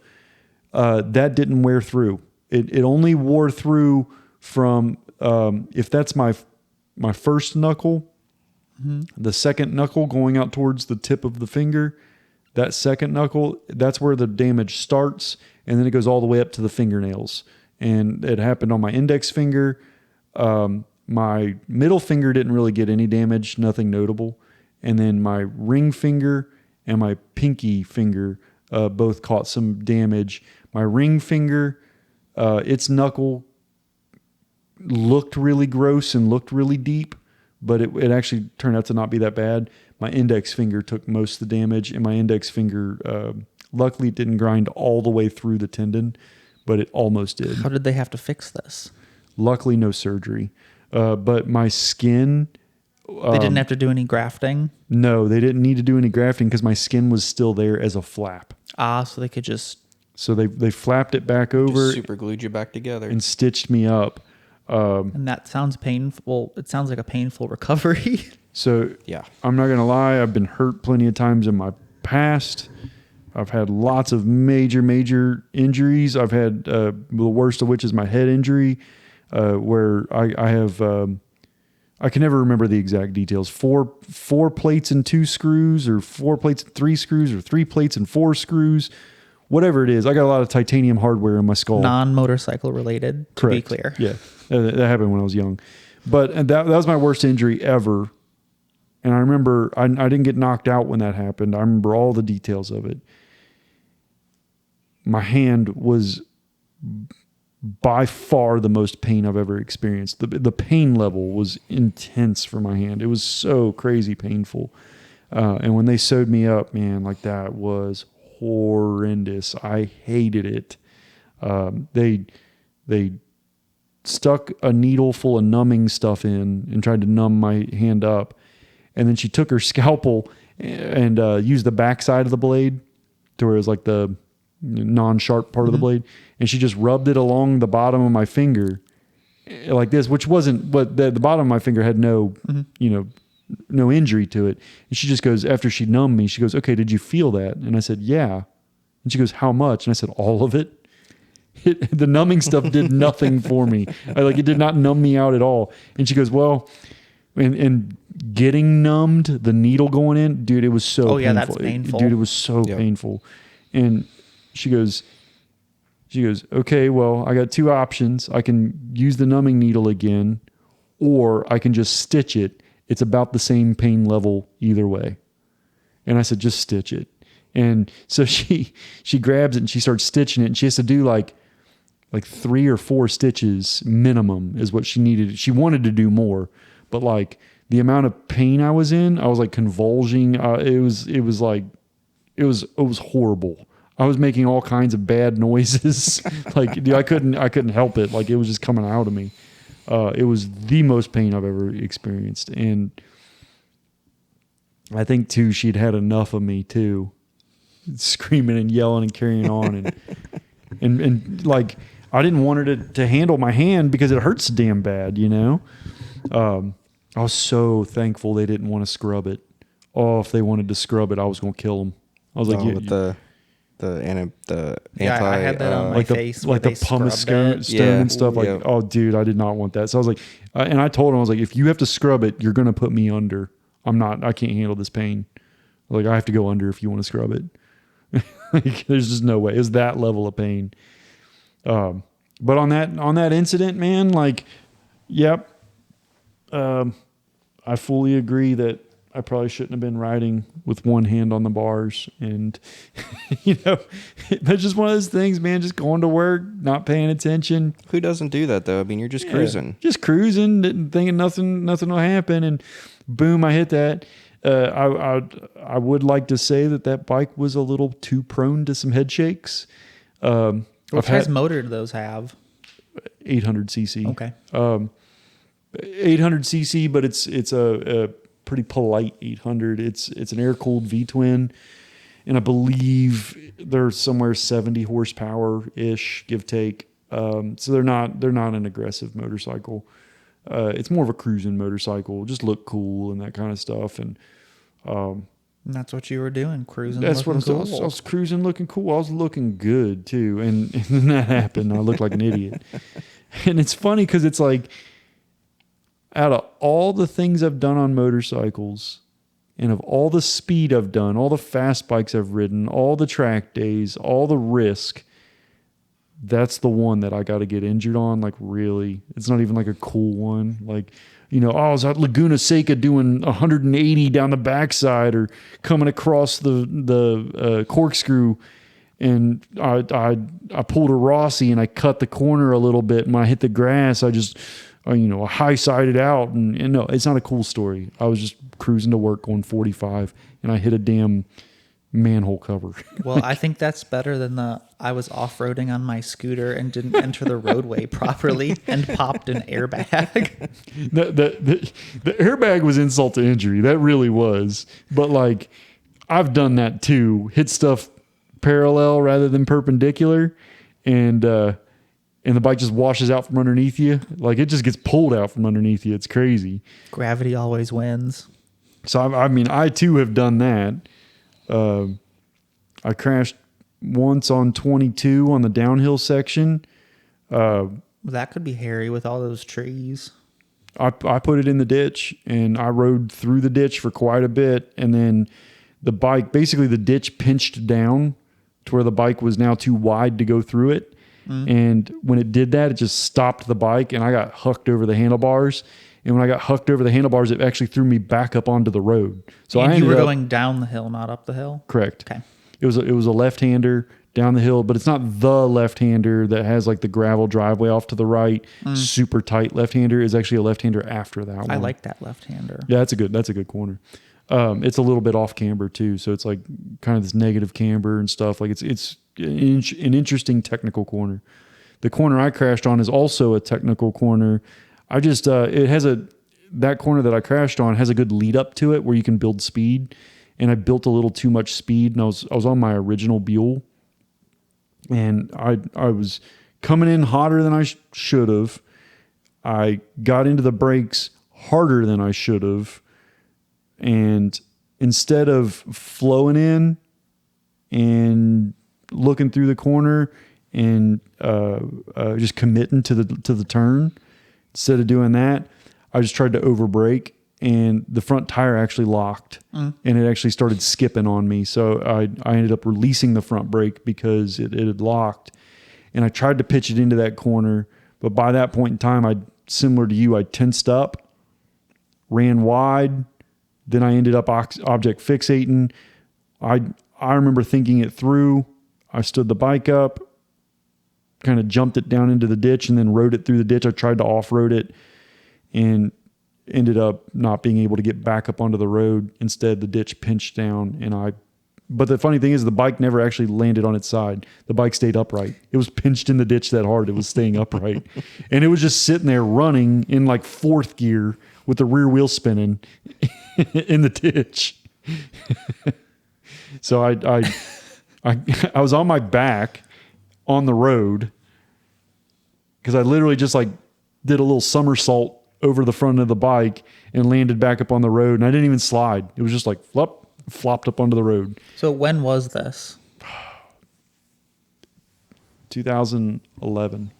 that didn't wear through. It only wore through from if that's my first knuckle, the second knuckle going out towards the tip of the finger, that second knuckle, that's where the damage starts, and then it goes all the way up to the fingernails. And it happened on my index finger. My middle finger didn't really get any damage, nothing notable. And then my ring finger and my pinky finger both caught some damage. My ring finger, its knuckle looked really gross and looked really deep, but it actually turned out to not be that bad. My index finger took most of the damage, and my index finger, luckily, it didn't grind all the way through the tendon, but it almost did. How did they have to fix this? Luckily, no surgery. But my skin... They didn't have to do any grafting? No, they didn't need to do any grafting because my skin was still there as a flap. So they could just... So they flapped it back over Just super glued you back together. and stitched me up. And that sounds painful. Well, it sounds like a painful recovery. So Yeah. I'm not going to lie. I've been hurt plenty of times in my past. I've had lots of major injuries. I've had the worst of which is my head injury, where I have... I can never remember the exact details. Four plates and 2 screws, or 4 plates and 3 screws, or 3 plates and 4 screws. Whatever it is, I got a lot of titanium hardware in my skull. Non-motorcycle related, to Correct. be clear. Yeah, that happened when I was young. But that was my worst injury ever. And I remember I didn't get knocked out when that happened. I remember all the details of it. My hand was by far the most pain I've ever experienced. The pain level was intense for my hand. It was so crazy painful. And when they sewed me up, man, like that was horrendous. I hated it. They stuck a needle full of numbing stuff in and tried to numb my hand up. And then she took her scalpel and used the backside of the blade to where it was like the non-sharp part of the blade, and she just rubbed it along the bottom of my finger like this, which wasn't, but the bottom of my finger had no no injury to it. And she just goes, after she numbed me, she goes, "Okay, did you feel that?" And I said, "Yeah." And she goes, "How much?" And I said, "All of it." The numbing stuff did nothing for me. It did not numb me out at all. And she goes, "Well," and getting numbed, the needle going in, dude, it was so painful. Yeah, that's painful. Dude, it was so painful. And she goes, "Okay, well, I got 2 options. I can use the numbing needle again, or I can just stitch it. It's about the same pain level either way." And I said, "Just stitch it." And so she grabs it and she starts stitching it, and she has to do like 3 or 4 stitches minimum is what she needed. She wanted to do more, but like the amount of pain I was in, I was like convulsing. It was horrible. I was making all kinds of bad noises. Dude, I couldn't help it. It was just coming out of me. It was the most pain I've ever experienced. And I think too, she'd had enough of me too, screaming and yelling and carrying on. And I didn't want her to handle my hand because it hurts damn bad, you know? I was so thankful they didn't want to scrub it. Oh, if they wanted to scrub it, I was going to kill them. I was like, with the anti. I had that on my face. Like the pumice stone and stuff. Like, oh, dude, I did not want that. So I was like, and I told him, I was like, if you have to scrub it, you're going to put me under. I can't handle this pain. Like, I have to go under if you want to scrub it. Like, there's just no way. It was that level of pain. But on that incident, man, like, yep. I fully agree that I probably shouldn't have been riding with one hand on the bars. And, you know, that's just one of those things, man, just going to work, not paying attention. Who doesn't do that, though? I mean, you're just cruising. Just cruising, thinking nothing will happen. And boom, I hit that. I would like to say that bike was a little too prone to some head shakes. What size motor do those have? 800 cc. Okay. 800 cc, but it's a pretty polite 800. It's an air-cooled V-twin, and I believe they're somewhere 70 horsepower-ish, give take. So they're not an aggressive motorcycle. It's more of a cruising motorcycle, just look cool and that kind of stuff. And that's what you were doing, cruising. That's what I was cruising, looking cool. I was looking good too, and then that happened. I looked like an idiot. And it's funny because it's like, out of all the things I've done on motorcycles, and of all the speed I've done, all the fast bikes I've ridden, all the track days, all the risk, that's the one that I got to get injured on. Like, really, it's not even like a cool one. Like, you know, I was at Laguna Seca doing 180 down the backside, or coming across the corkscrew, and I pulled a Rossi and I cut the corner a little bit. And when I hit the grass, I just, you know, high-sided out. And no, it's not a cool story. I was just cruising to work going 45, and I hit a damn manhole cover. Well, I think that's better than I was off-roading on my scooter and didn't enter the roadway properly and popped an airbag. The airbag was insult to injury. That really was. But, like, I've done that too. Hit stuff parallel rather than perpendicular, and the bike just washes out from underneath you. Like, it just gets pulled out from underneath you. It's crazy. Gravity always wins. So, I mean, I too have done that. I crashed once on 22 on the downhill section. That could be hairy with all those trees. I put it in the ditch, and I rode through the ditch for quite a bit. And then the bike, basically the ditch pinched down to where the bike was now too wide to go through it. And when it did that, it just stopped the bike, and I got hucked over the handlebars. And when I got hucked over the handlebars, it actually threw me back up onto the road. So and you were going down the hill, not up the hill? Correct. Okay. It was a left-hander down the hill, but it's not the left-hander that has like the gravel driveway off to the right. Super tight left-hander is actually a left-hander after that one. I like that left-hander. Yeah, that's a good corner. It's a little bit off camber too, so it's like kind of this negative camber and stuff. Like it's an interesting technical corner. The corner I crashed on is also a technical corner. I just it has that corner that I crashed on has a good lead up to it where you can build speed, and I built a little too much speed, and I was on my original Buell, and I was coming in hotter than I should have. I got into the brakes harder than I should have, and instead of flowing in and looking through the corner and just committing to the turn, instead of doing that, I just tried to overbrake, and the front tire actually locked, and it actually started skipping on me. So I ended up releasing the front brake because it had locked, and I tried to pitch it into that corner. But by that point in time, similar to you, I tensed up, ran wide. Then I ended up object fixating. I remember thinking it through. I stood the bike up, kind of jumped it down into the ditch, and then rode it through the ditch. I tried to off-road it and ended up not being able to get back up onto the road. Instead, the ditch pinched down, but the funny thing is the bike never actually landed on its side. The bike stayed upright. It was pinched in the ditch that hard. It was staying upright. And it was just sitting there running in like fourth gear with the rear wheel spinning in the ditch. So I was on my back on the road, because I literally just like did a little somersault over the front of the bike and landed back up on the road. And I didn't even slide. It was just like flopped up onto the road. So when was this? 2011.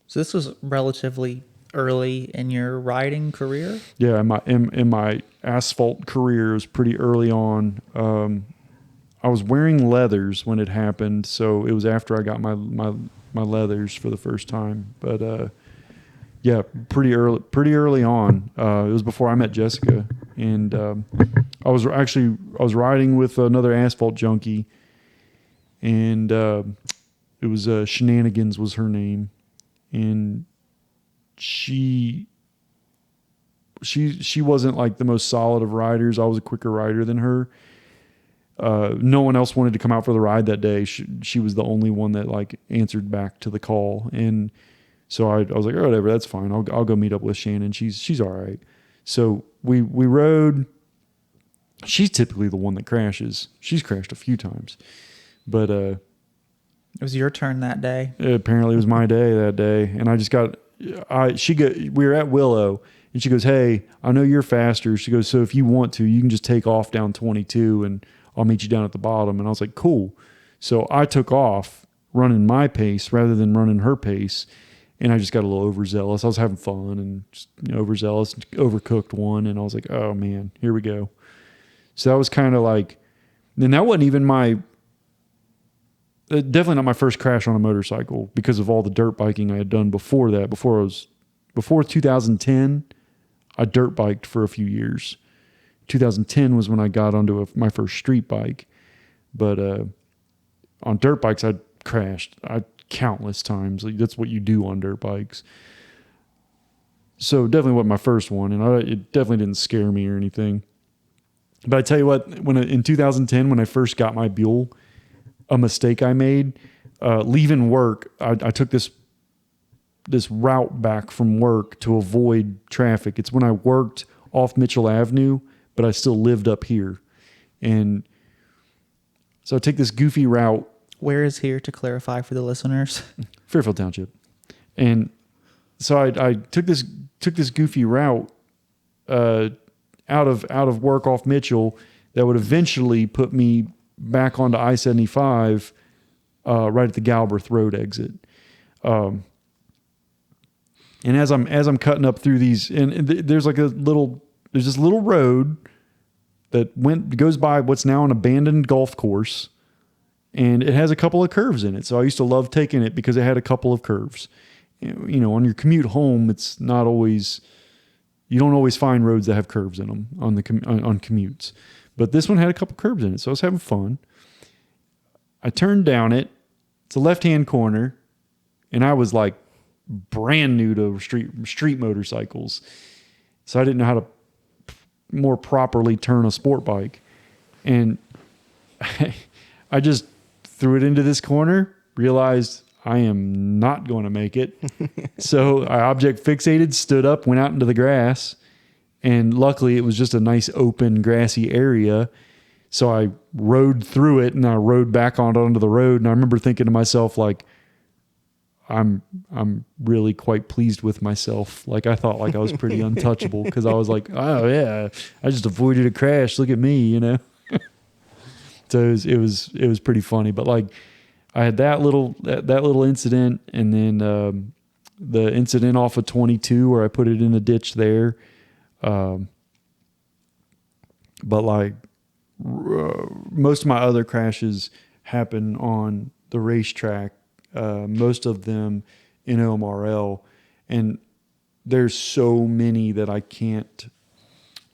So this was relatively early in your riding career? Yeah, in my asphalt career, it was pretty early on. I was wearing leathers when it happened, so it was after I got my leathers for the first time. But yeah, pretty early on. It was before I met Jessica, and I was riding with another asphalt junkie, and it was Shenanigans was her name, and she wasn't like the most solid of riders. I was a quicker rider than her. No one else wanted to come out for the ride that day. She was the only one that like answered back to the call. And so I was like, oh, whatever, that's fine. I'll go meet up with Shannon. She's all right. So we rode. She's typically the one that crashes. She's crashed a few times, but, It was your turn that day. apparently it was my day that day. And I just we were at Willow and she goes, hey, I know you're faster. She goes, so if you want to, you can just take off down 22 and I'll meet you down at the bottom. And I was like, cool. So I took off running my pace rather than running her pace. And I just got a little overzealous. I was having fun and just overzealous, overcooked one. And I was like, oh man, here we go. So that was kind of like, and that wasn't even definitely not my first crash on a motorcycle because of all the dirt biking I had done before that. Before 2010, I dirt biked for a few years. 2010 was when I got onto my first street bike. But on dirt bikes, I crashed countless times. Like, that's what you do on dirt bikes. So definitely wasn't my first one, and it definitely didn't scare me or anything. But I tell you what, in 2010, when I first got my Buell, a mistake I made, leaving work, I took this route back from work to avoid traffic. It's when I worked off Mitchell Avenue, but I still lived up here. And so I take this goofy route. Where is here to clarify for the listeners? Fairfield Township. And so I took this goofy route out of work off Mitchell that would eventually put me back onto I-75 right at the Galbraith Road exit. And as I'm cutting up through these, and there's this little road that goes by what's now an abandoned golf course, and it has a couple of curves in it. So I used to love taking it because it had a couple of curves. On your commute home, it's not always, you don't always find roads that have curves in them on commutes. But this one had a couple curves in it, so I was having fun. I turned down it. It's a left-hand corner, and I was like brand new to street motorcycles, so I didn't know how to more properly turn a sport bike. And I just threw it into this corner, realized I am not going to make it. So I object fixated, stood up, went out into the grass. And luckily it was just a nice open grassy area. So I rode through it and I rode back onto the road. And I remember thinking to myself, like, I'm really quite pleased with myself. Like, I thought like I was pretty untouchable because I was like, oh yeah, I just avoided a crash. Look at me, So it was pretty funny. But like, I had that little incident, and then the incident off of 22 where I put it in the ditch there. But like most of my other crashes happen on the racetrack. Most of them in OMRL, and there's so many that I can't.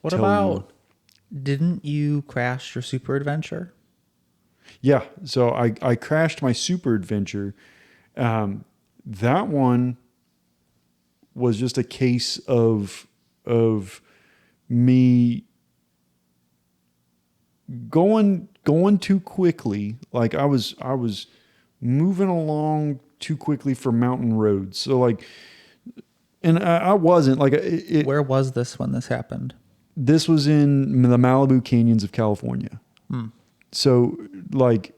What tell about? Didn't you crash your Super Adventure? Yeah, so I crashed my Super Adventure. That one was just a case of me going too quickly. Like I was moving along too quickly for mountain roads. So like, and I wasn't like Where was this when this happened? This was in the Malibu canyons of California. So like,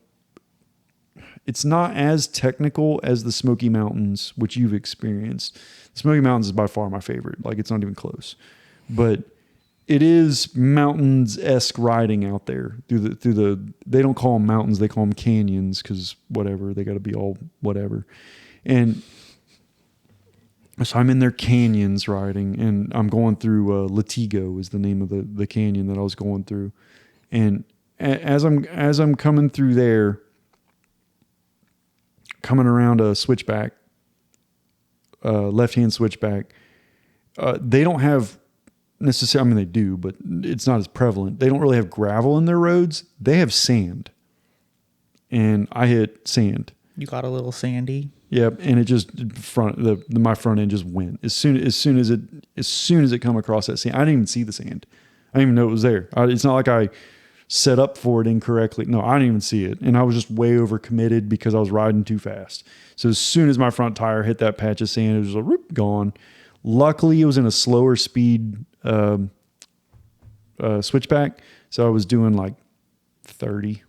it's not as technical as the Smoky Mountains, which you've experienced. The Smoky Mountains is by far my favorite. Like, it's not even close. But it is mountains-esque riding out there through the they don't call them mountains, they call them canyons, because whatever, they got to be all whatever. And so I'm in their canyons riding, and I'm going through Latigo is the name of the canyon that I was going through. And as I'm coming through there, coming around a switchback, left-hand switchback, they don't have necessarily, I mean, they do, but it's not as prevalent. They don't really have gravel in their roads. They have sand. And I hit sand. You got a little sandy. Yep, and it just my front end just went as soon as it come across that sand. I didn't even see the sand. I didn't even know it was there. It's not like I set up for it incorrectly. No, I didn't even see it, and I was just way over committed because I was riding too fast. So as soon as my front tire hit that patch of sand, it was like whoop, gone. Luckily, it was in a slower speed switchback, so I was doing like 30.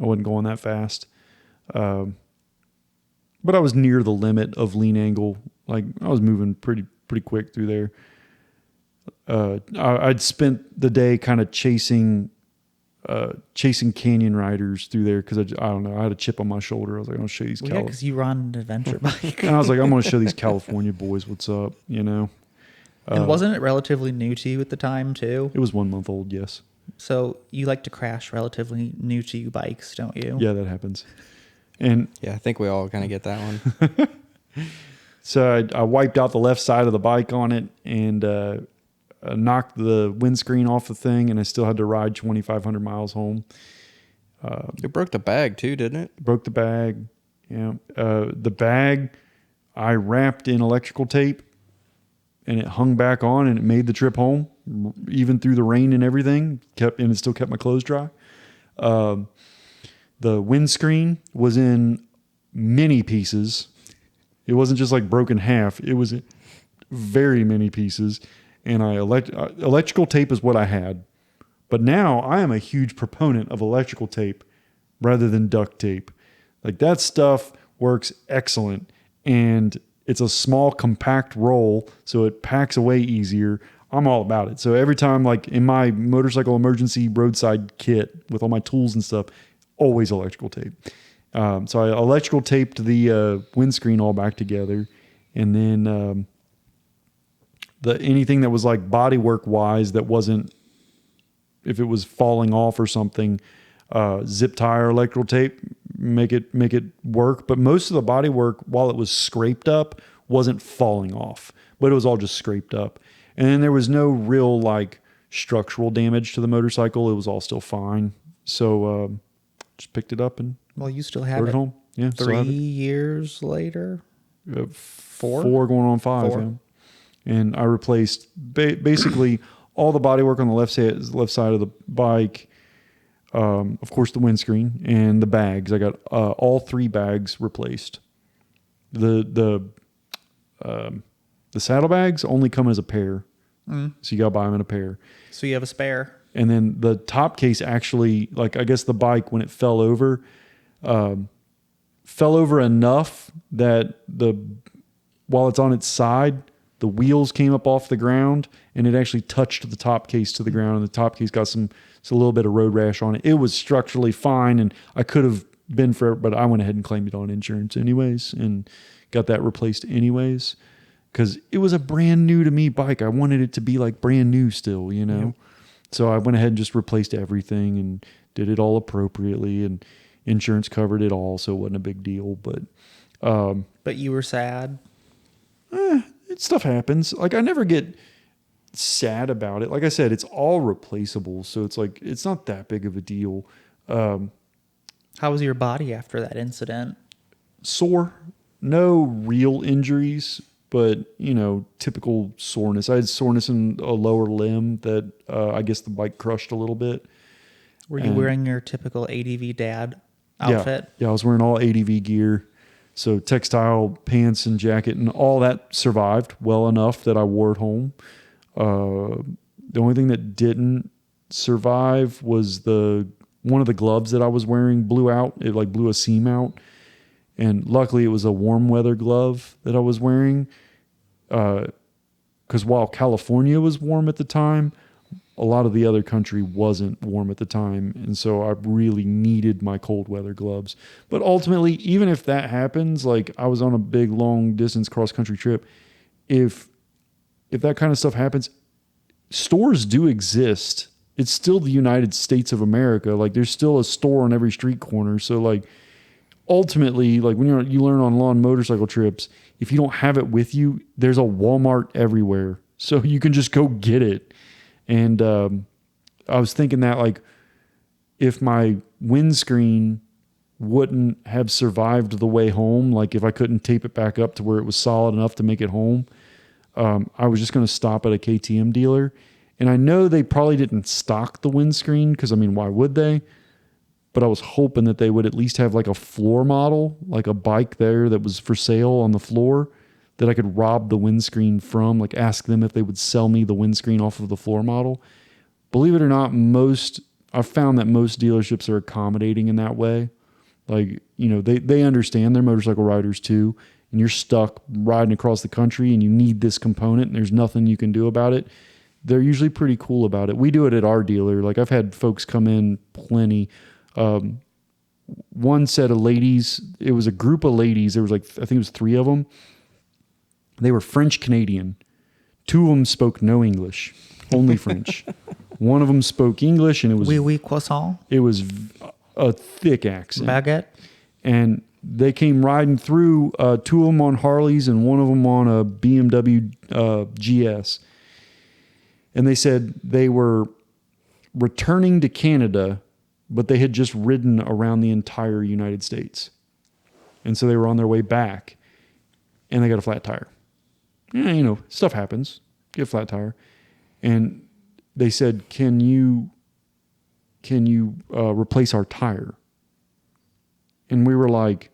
I wasn't going that fast. But I was near the limit of lean angle. Like, I was moving pretty quick through there. I'd spent the day kind of chasing canyon riders through there because I don't know. I had a chip on my shoulder. I was like, I'm gonna show these. Well, yeah, because you run an adventure bike. And I was like, I'm gonna show these California boys what's up. You know. And wasn't it relatively new to you at the time too? It was 1 month old. Yes. So you like to crash relatively new to you bikes, don't you? Yeah, that happens. And Yeah, I think we all kind of get that one. so I wiped out the left side of the bike on it and knocked the windscreen off the thing, and I still had to ride 2,500 miles home. It broke the bag too, didn't it? Broke the bag. Yeah. The bag I wrapped in electrical tape, and it hung back on, and it made the trip home, even through the rain and everything. And it still kept my clothes dry. The windscreen was in many pieces. It wasn't just like broken half. It was very many pieces. And electrical tape is what I had. But now I am a huge proponent of electrical tape rather than duct tape. Like, that stuff works excellent. And it's a small, compact roll, so it packs away easier. I'm all about it. So every time, like in my motorcycle emergency roadside kit with all my tools and stuff, always electrical tape. So I electrical taped the windscreen all back together, and then anything that was like bodywork wise that wasn't, if it was falling off or something, zip tie or electrical tape, make it work. But most of the bodywork, while it was scraped up, wasn't falling off, but it was all just scraped up. And then there was no real like structural damage to the motorcycle. It was all still fine. So just picked it up and Well, you still have rode it it home. Yeah, still 3 have it. years later. 4 going on 5. 4. Yeah. And I replaced basically all the bodywork on the left side of the bike. Of course, the windscreen and the bags. I got all 3 bags replaced. The saddlebags only come as a pair, so you gotta buy them in a pair. So you have a spare. And then the top case actually, like, I guess the bike, when it fell over enough that while it's on its side, the wheels came up off the ground and it actually touched the top case to the ground, and the top case got a little bit of road rash on it. It was structurally fine, and I could have been but I went ahead and claimed it on insurance anyways and got that replaced anyways, because it was a brand new to me bike. I wanted it to be like brand new still, you know? Yep. So I went ahead and just replaced everything and did it all appropriately, and insurance covered it all, so it wasn't a big deal. But you were sad. stuff happens. Like, I never get sad about it. Like I said, it's all replaceable, so it's like it's not that big of a deal. How was your body after that incident? Sore, no real injuries, but typical soreness. I had soreness in a lower limb that I guess the bike crushed a little bit. Were you wearing your typical ADV dad outfit? Yeah, I was wearing all ADV gear. So textile pants and jacket and all that survived well enough that I wore it home. The only thing that didn't survive was one of the gloves that I was wearing blew out. It like blew a seam out. And luckily it was a warm weather glove that I was wearing. Because while California was warm at the time, a lot of the other country wasn't warm at the time. And so I really needed my cold weather gloves. But ultimately, even if that happens, like I was on a big long distance cross country trip, if that kind of stuff happens, stores do exist. It's still the United States of America. Like there's still a store on every street corner. So like ultimately, like when you learn on lawn motorcycle trips, if you don't have it with you, there's a Walmart everywhere. So you can just go get it. And I was thinking that like if my windscreen wouldn't have survived the way home, like if I couldn't tape it back up to where it was solid enough to make it home, I was just going to stop at a KTM dealer. And I know they probably didn't stock the windscreen because, I mean, why would they? But I was hoping that they would at least have like a floor model, like a bike there that was for sale on the floor that I could rob the windscreen from, like ask them if they would sell me the windscreen off of the floor model. Believe it or not, I've found that most dealerships are accommodating in that way. Like, you know, they understand they're motorcycle riders too, and you're stuck riding across the country and you need this component and there's nothing you can do about it. They're usually pretty cool about it. We do it at our dealer. Like I've had folks come in plenty. One set of ladies, it was a group of ladies. There was like, I think it was 3 of them. They were French Canadian. 2 of them spoke no English, only French. One of them spoke English, and it was oui, croissant. It was a thick accent. Baguette. And they came riding through. 2 of them on Harleys, and one of them on a BMW GS. And they said they were returning to Canada, but they had just ridden around the entire United States, and so they were on their way back, and they got a flat tire. Yeah, you know, stuff happens. Get a flat tire. And they said, can you replace our tire? And we were like,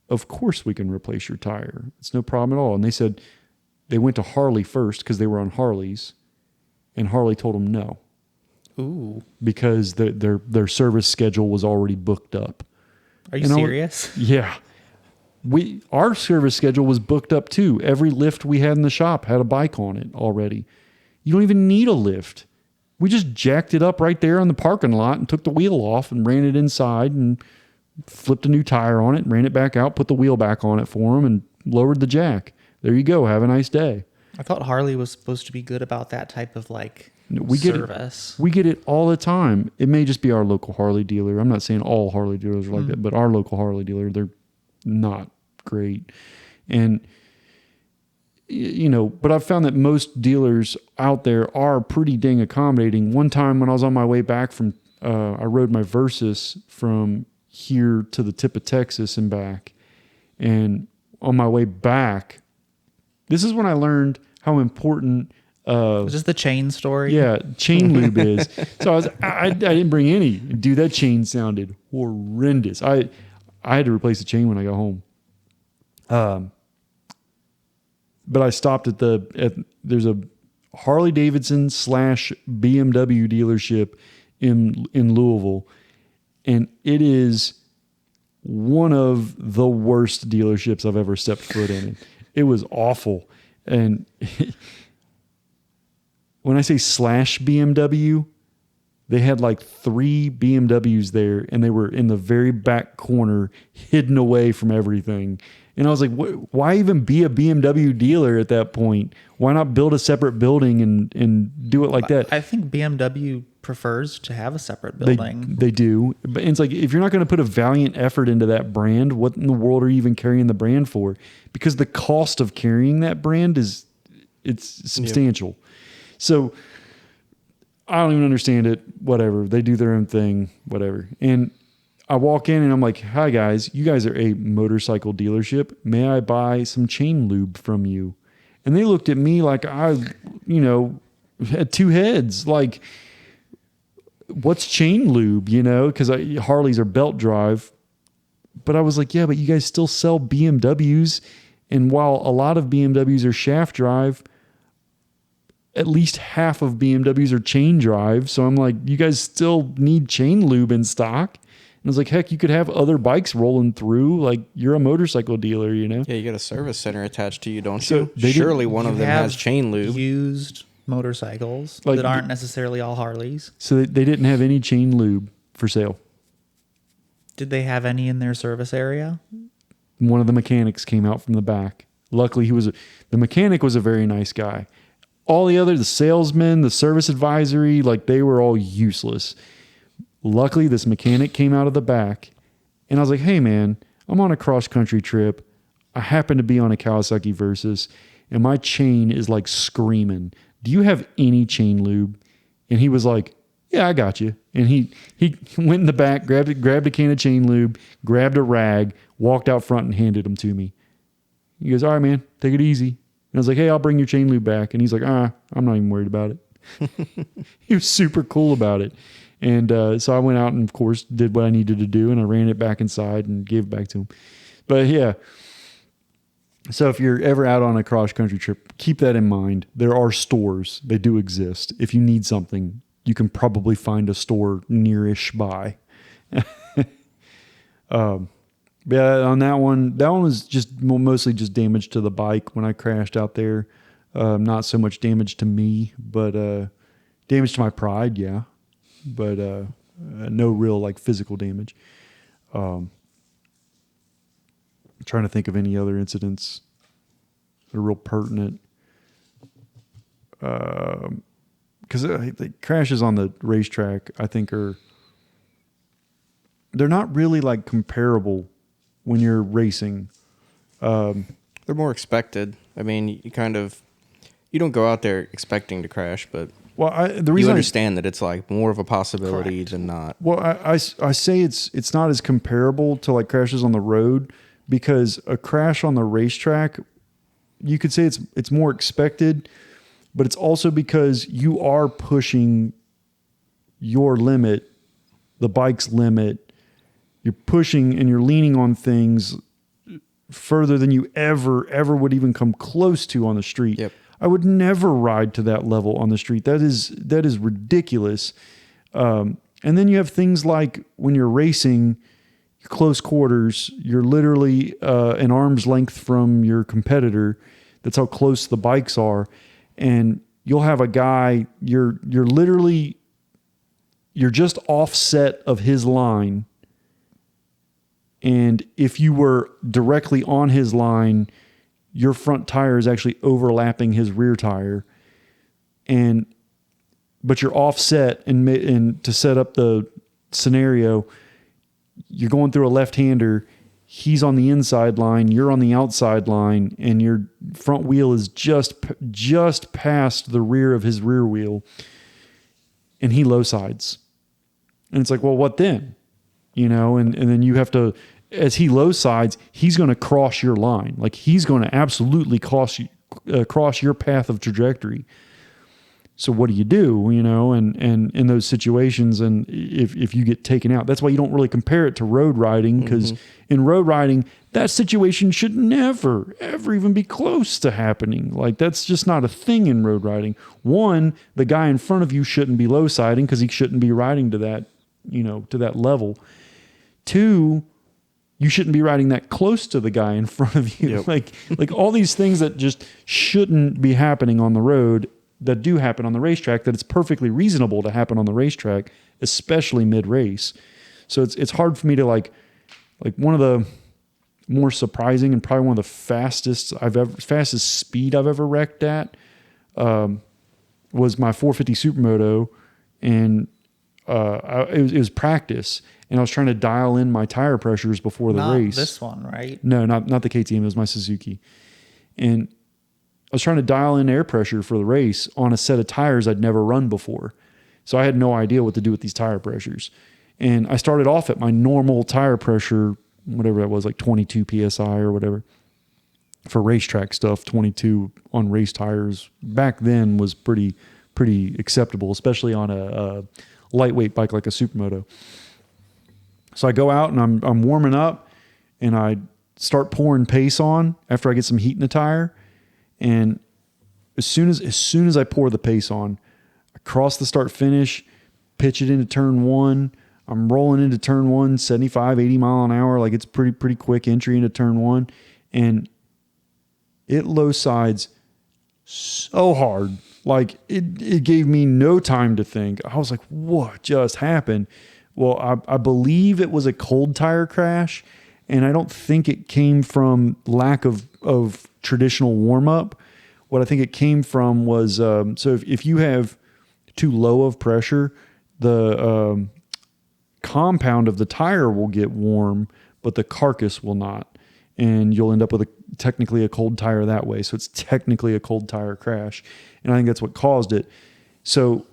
of course we can replace your tire. It's no problem at all. And they said they went to Harley first because they were on Harleys, and Harley told them no. Ooh. Because their service schedule was already booked up. Are you serious? Yeah. Our service schedule was booked up too. Every lift we had in the shop had a bike on it already. You don't even need a lift. We just jacked it up right there on the parking lot and took the wheel off and ran it inside and flipped a new tire on it, ran it back out, put the wheel back on it for them, and lowered the jack. There you go. Have a nice day. I thought Harley was supposed to be good about that type of like service. We get it all the time. It may just be our local Harley dealer. I'm not saying all Harley dealers are like that, but our local Harley dealer, they're not great. And, you know, but I've found that most dealers out there are pretty dang accommodating. One time when I was on my way back from, I rode my Versus from here to the tip of Texas and back. And on my way back, this is when I learned how important is this the chain story? Yeah, chain lube is. So I didn't bring any. Dude, that chain sounded horrendous. I had to replace the chain when I got home. But I stopped at there's a Harley Davidson / BMW dealership in Louisville, and it is one of the worst dealerships I've ever stepped foot in. It was awful. And when I say / BMW, they had like 3 BMWs there, and they were in the very back corner, hidden away from everything. And I was like, why even be a BMW dealer at that point? Why not build a separate building and do it like that? I think BMW prefers to have a separate building. They do. But it's like, if you're not going to put a valiant effort into that brand, what in the world are you even carrying the brand for? Because the cost of carrying that brand it's substantial. Yep. So I don't even understand it. Whatever. They do their own thing. Whatever. And I walk in and I'm like, hi guys, you guys are a motorcycle dealership. May I buy some chain lube from you? And they looked at me like I, had 2 heads. Like, what's chain lube? Because Harleys are belt drive. But I was like, yeah, but you guys still sell BMWs. And while a lot of BMWs are shaft drive, at least half of BMWs are chain drive. So I'm like, you guys still need chain lube in stock? And I was like, heck, you could have other bikes rolling through. Like, you're a motorcycle dealer, you know? Yeah, you got a service center attached to you, don't So you? Surely one of You them has have chain lube. used motorcycles Like, that aren't necessarily all Harleys. So they didn't have any chain lube for sale. Did they have any in their service area? One of the mechanics came out from the back. Luckily, the mechanic was a very nice guy. All the salesmen, the service advisory, like they were all useless. Luckily, this mechanic came out of the back, and I was like, hey man, I'm on a cross country trip. I happen to be on a Kawasaki Versus, and my chain is like screaming. Do you have any chain lube? And he was like, yeah, I got you. And he went in the back, grabbed a can of chain lube, grabbed a rag, walked out front and handed them to me. He goes, all right, man, take it easy. And I was like, hey, I'll bring your chain lube back. And he's like, I'm not even worried about it. He was super cool about it. And so I went out and, of course, did what I needed to do, and I ran it back inside and gave it back to him. But, yeah. So if you're ever out on a cross-country trip, keep that in mind. There are stores. They do exist. If you need something, you can probably find a store nearish by. Yeah, on that one was just mostly just damage to the bike when I crashed out there. Not so much damage to me, but damage to my pride, yeah. But no real like physical damage. I'm trying to think of any other incidents that are real pertinent. Because the crashes on the racetrack, I think, they're not really like comparable when you're racing. They're more expected. I mean, you don't go out there expecting to crash, but the reason you understand that it's like more of a possibility Correct. than not. Well, I say it's not as comparable to like crashes on the road, because a crash on the racetrack, you could say it's more expected, but it's also because you are pushing your limit, the bike's limit. You're pushing and you're leaning on things further than you ever would even come close to on the street. Yep. I would never ride to that level on the street. That is ridiculous. And then you have things like when you're racing, close quarters, you're literally an arm's length from your competitor. That's how close the bikes are. And you'll have a guy, you're just offset of his line. And if you were directly on his line, your front tire is actually overlapping his rear tire. But you're offset, and to set up the scenario, you're going through a left-hander. He's on the inside line, you're on the outside line, and your front wheel is just past the rear of his rear wheel, and he low sides. And it's like, well, what then? You know, and then you have to, as he low sides, he's going to cross your line. Like, he's going to absolutely cross your path of trajectory. So what do? You know, and in those situations, and if you get taken out, that's why you don't really compare it to road riding, because in road riding, that situation should never, ever even be close to happening. Like, that's just not a thing in road riding. One, the guy in front of you shouldn't be low siding because he shouldn't be riding to that, you know, to that level. Two, you shouldn't be riding that close to the guy in front of you. Yep. Like all these things that just shouldn't be happening on the road, that do happen on the racetrack, that it's perfectly reasonable to happen on the racetrack, especially mid-race. So it's hard for me to like one of the more surprising and probably one of the fastest speed I've ever wrecked at was my 450 Supermoto, and it was practice, and I was trying to dial in my tire pressures before the race. Not this one, right? No, not the KTM. It was my Suzuki, and I was trying to dial in air pressure for the race on a set of tires I'd never run before. So I had no idea what to do with these tire pressures. And I started off at my normal tire pressure, whatever that was, like 22 PSI or whatever. For racetrack stuff, 22 on race tires back then was pretty acceptable, especially on a lightweight bike like a Supermoto. So I go out and I'm warming up, and I start pouring pace on after I get some heat in the tire. And as soon as I pour the pace on, I cross the start finish, pitch it into turn one. I'm rolling into turn 1, 75, 80 mile an hour. Like it's pretty quick entry into turn 1. And it low sides so hard. Like it gave me no time to think. I was like, what just happened? Well, I believe it was a cold tire crash, and I don't think it came from lack of traditional warm up. What I think it came from was, so if you have too low of pressure, the compound of the tire will get warm, but the carcass will not. And you'll end up with technically a cold tire that way. So it's technically a cold tire crash. And I think that's what caused it. So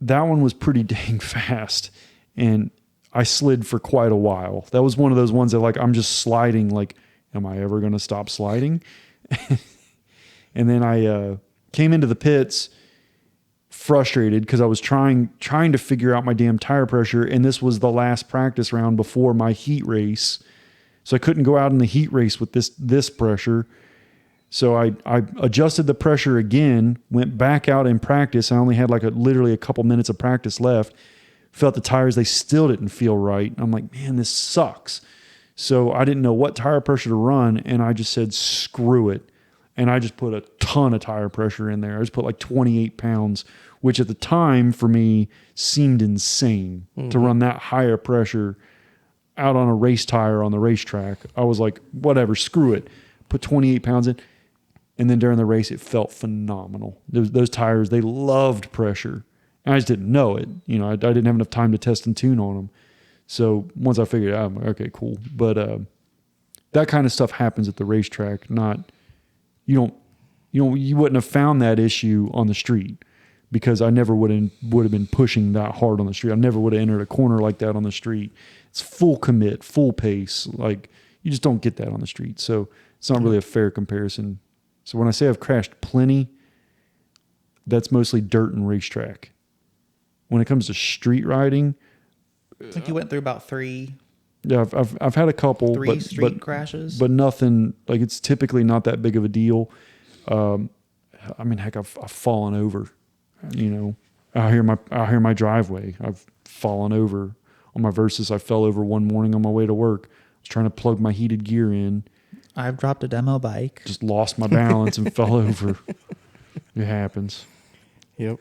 that one was pretty dang fast. And I slid for quite a while. That was one of those ones that like, I'm just sliding. Like, am I ever going to stop sliding? And then I came into the pits frustrated because I was trying to figure out my damn tire pressure. And this was the last practice round before my heat race. So I couldn't go out in the heat race with this pressure. So I adjusted the pressure again, went back out in practice. I only had like literally a couple minutes of practice left. Felt the tires, they still didn't feel right. I'm like, man, this sucks. So I didn't know what tire pressure to run. And I just said, screw it. And I just put a ton of tire pressure in there. I just put like 28 pounds, which at the time for me seemed insane to run that higher pressure out on a race tire on the racetrack. I was like, whatever, screw it. Put 28 pounds in. And then during the race, it felt phenomenal. Those tires, they loved pressure. And I just didn't know it. You know, I didn't have enough time to test and tune on them. So once I figured it out, I'm like, okay, cool. But that kind of stuff happens at the racetrack. You wouldn't have found that issue on the street because I never would have been pushing that hard on the street. I never would have entered a corner like that on the street. It's full commit, full pace. Like you just don't get that on the street. So it's not really a fair comparison. So when I say I've crashed plenty, that's mostly dirt and racetrack. When it comes to street riding, I think you went through about 3. Yeah, I've had a couple, street crashes, but nothing like it's typically not that big of a deal. I mean, heck, I've fallen over. You know, out here my driveway, I've fallen over on my Versus. I fell over one morning on my way to work. I was trying to plug my heated gear in. I've dropped a demo bike. Just lost my balance and fell over. It happens. Yep.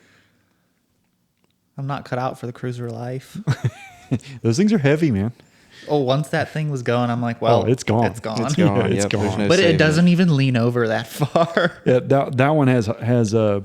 I'm not cut out for the cruiser life. Those things are heavy, man. Oh, once that thing was going, I'm like, well, it's gone. It's gone. It's gone. Yeah, it's Yep, gone. there's no But saving it doesn't even lean over that far. Yeah, that one has I'm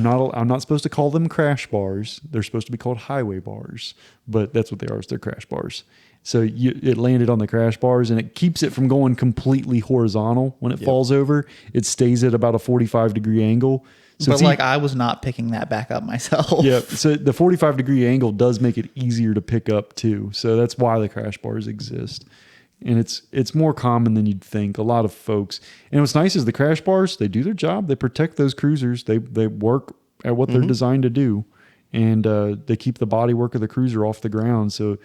not supposed to call them crash bars. They're supposed to be called highway bars, but that's what they are. They're crash bars. So it landed on the crash bars and it keeps it from going completely horizontal. When it falls over, it stays at about a 45-degree angle. So but like I was not picking that back up myself. Yeah, so the 45-degree angle does make it easier to pick up too. So that's why the crash bars exist. And it's more common than you'd think. A lot of folks. And what's nice is the crash bars, they do their job. They protect those cruisers. They work at what they're designed to do. And they keep the body work of the cruiser off the ground. So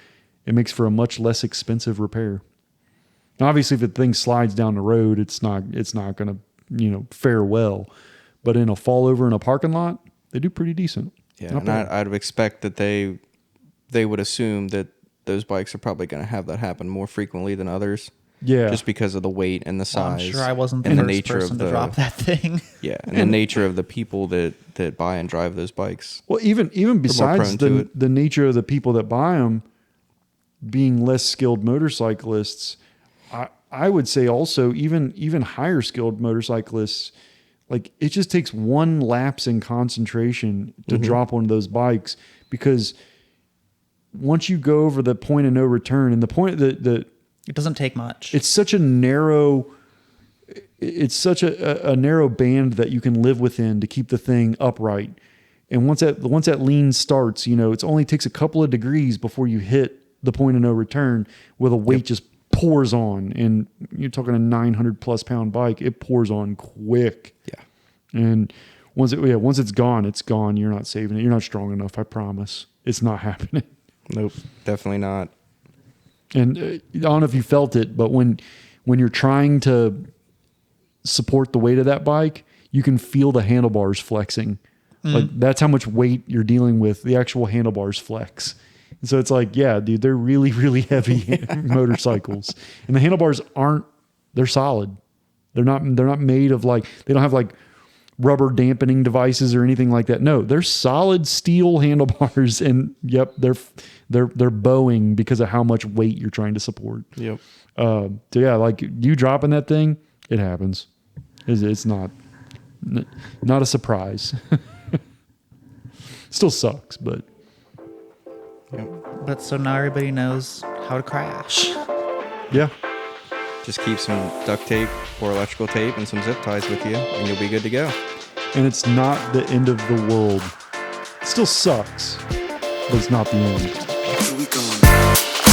it makes for a much less expensive repair. Now, obviously, if the thing slides down the road, it's not going to, fare well. But in a fall over in a parking lot, they do pretty decent. Yeah, and I'd expect that they would assume that those bikes are probably going to have that happen more frequently than others. Yeah. Just because of the weight and the size. I'm sure I wasn't the and first the nature person of to drop that thing. Yeah, and the nature of the people that buy and drive those bikes. Well, even besides the nature of the people that buy them being less skilled motorcyclists, I would say also even higher skilled motorcyclists, like it just takes one lapse in concentration to drop one of those bikes, because once you go over the point of no return, and the point that it doesn't take much. It's such a narrow narrow band that you can live within to keep the thing upright. And once that lean starts, it only takes a couple of degrees before you hit the point of no return, where the weight just pours on. And you're talking a 900 plus pound bike, it pours on quick. Yeah. And once it's gone, it's gone. You're not saving it. You're not strong enough. I promise. It's not happening. Nope, definitely not. And I don't know if you felt it, but when you're trying to support the weight of that bike, you can feel the handlebars flexing. Like that's how much weight you're dealing with. The actual handlebars flex. So it's like, yeah, dude, they're really, really heavy motorcycles, and the handlebars they're solid. They're not made of like, they don't have like rubber dampening devices or anything like that. No, they're solid steel handlebars, and yep, they're bowing because of how much weight you're trying to support. Yep. So yeah, like you dropping that thing, it happens. It's not a surprise. Still sucks, but Yep. But so now everybody knows how to crash. yeah. Just keep some duct tape or electrical tape and some zip ties with you, and you'll be good to go. And it's not the end of the world. It still sucks, but it's not the end. Here we go.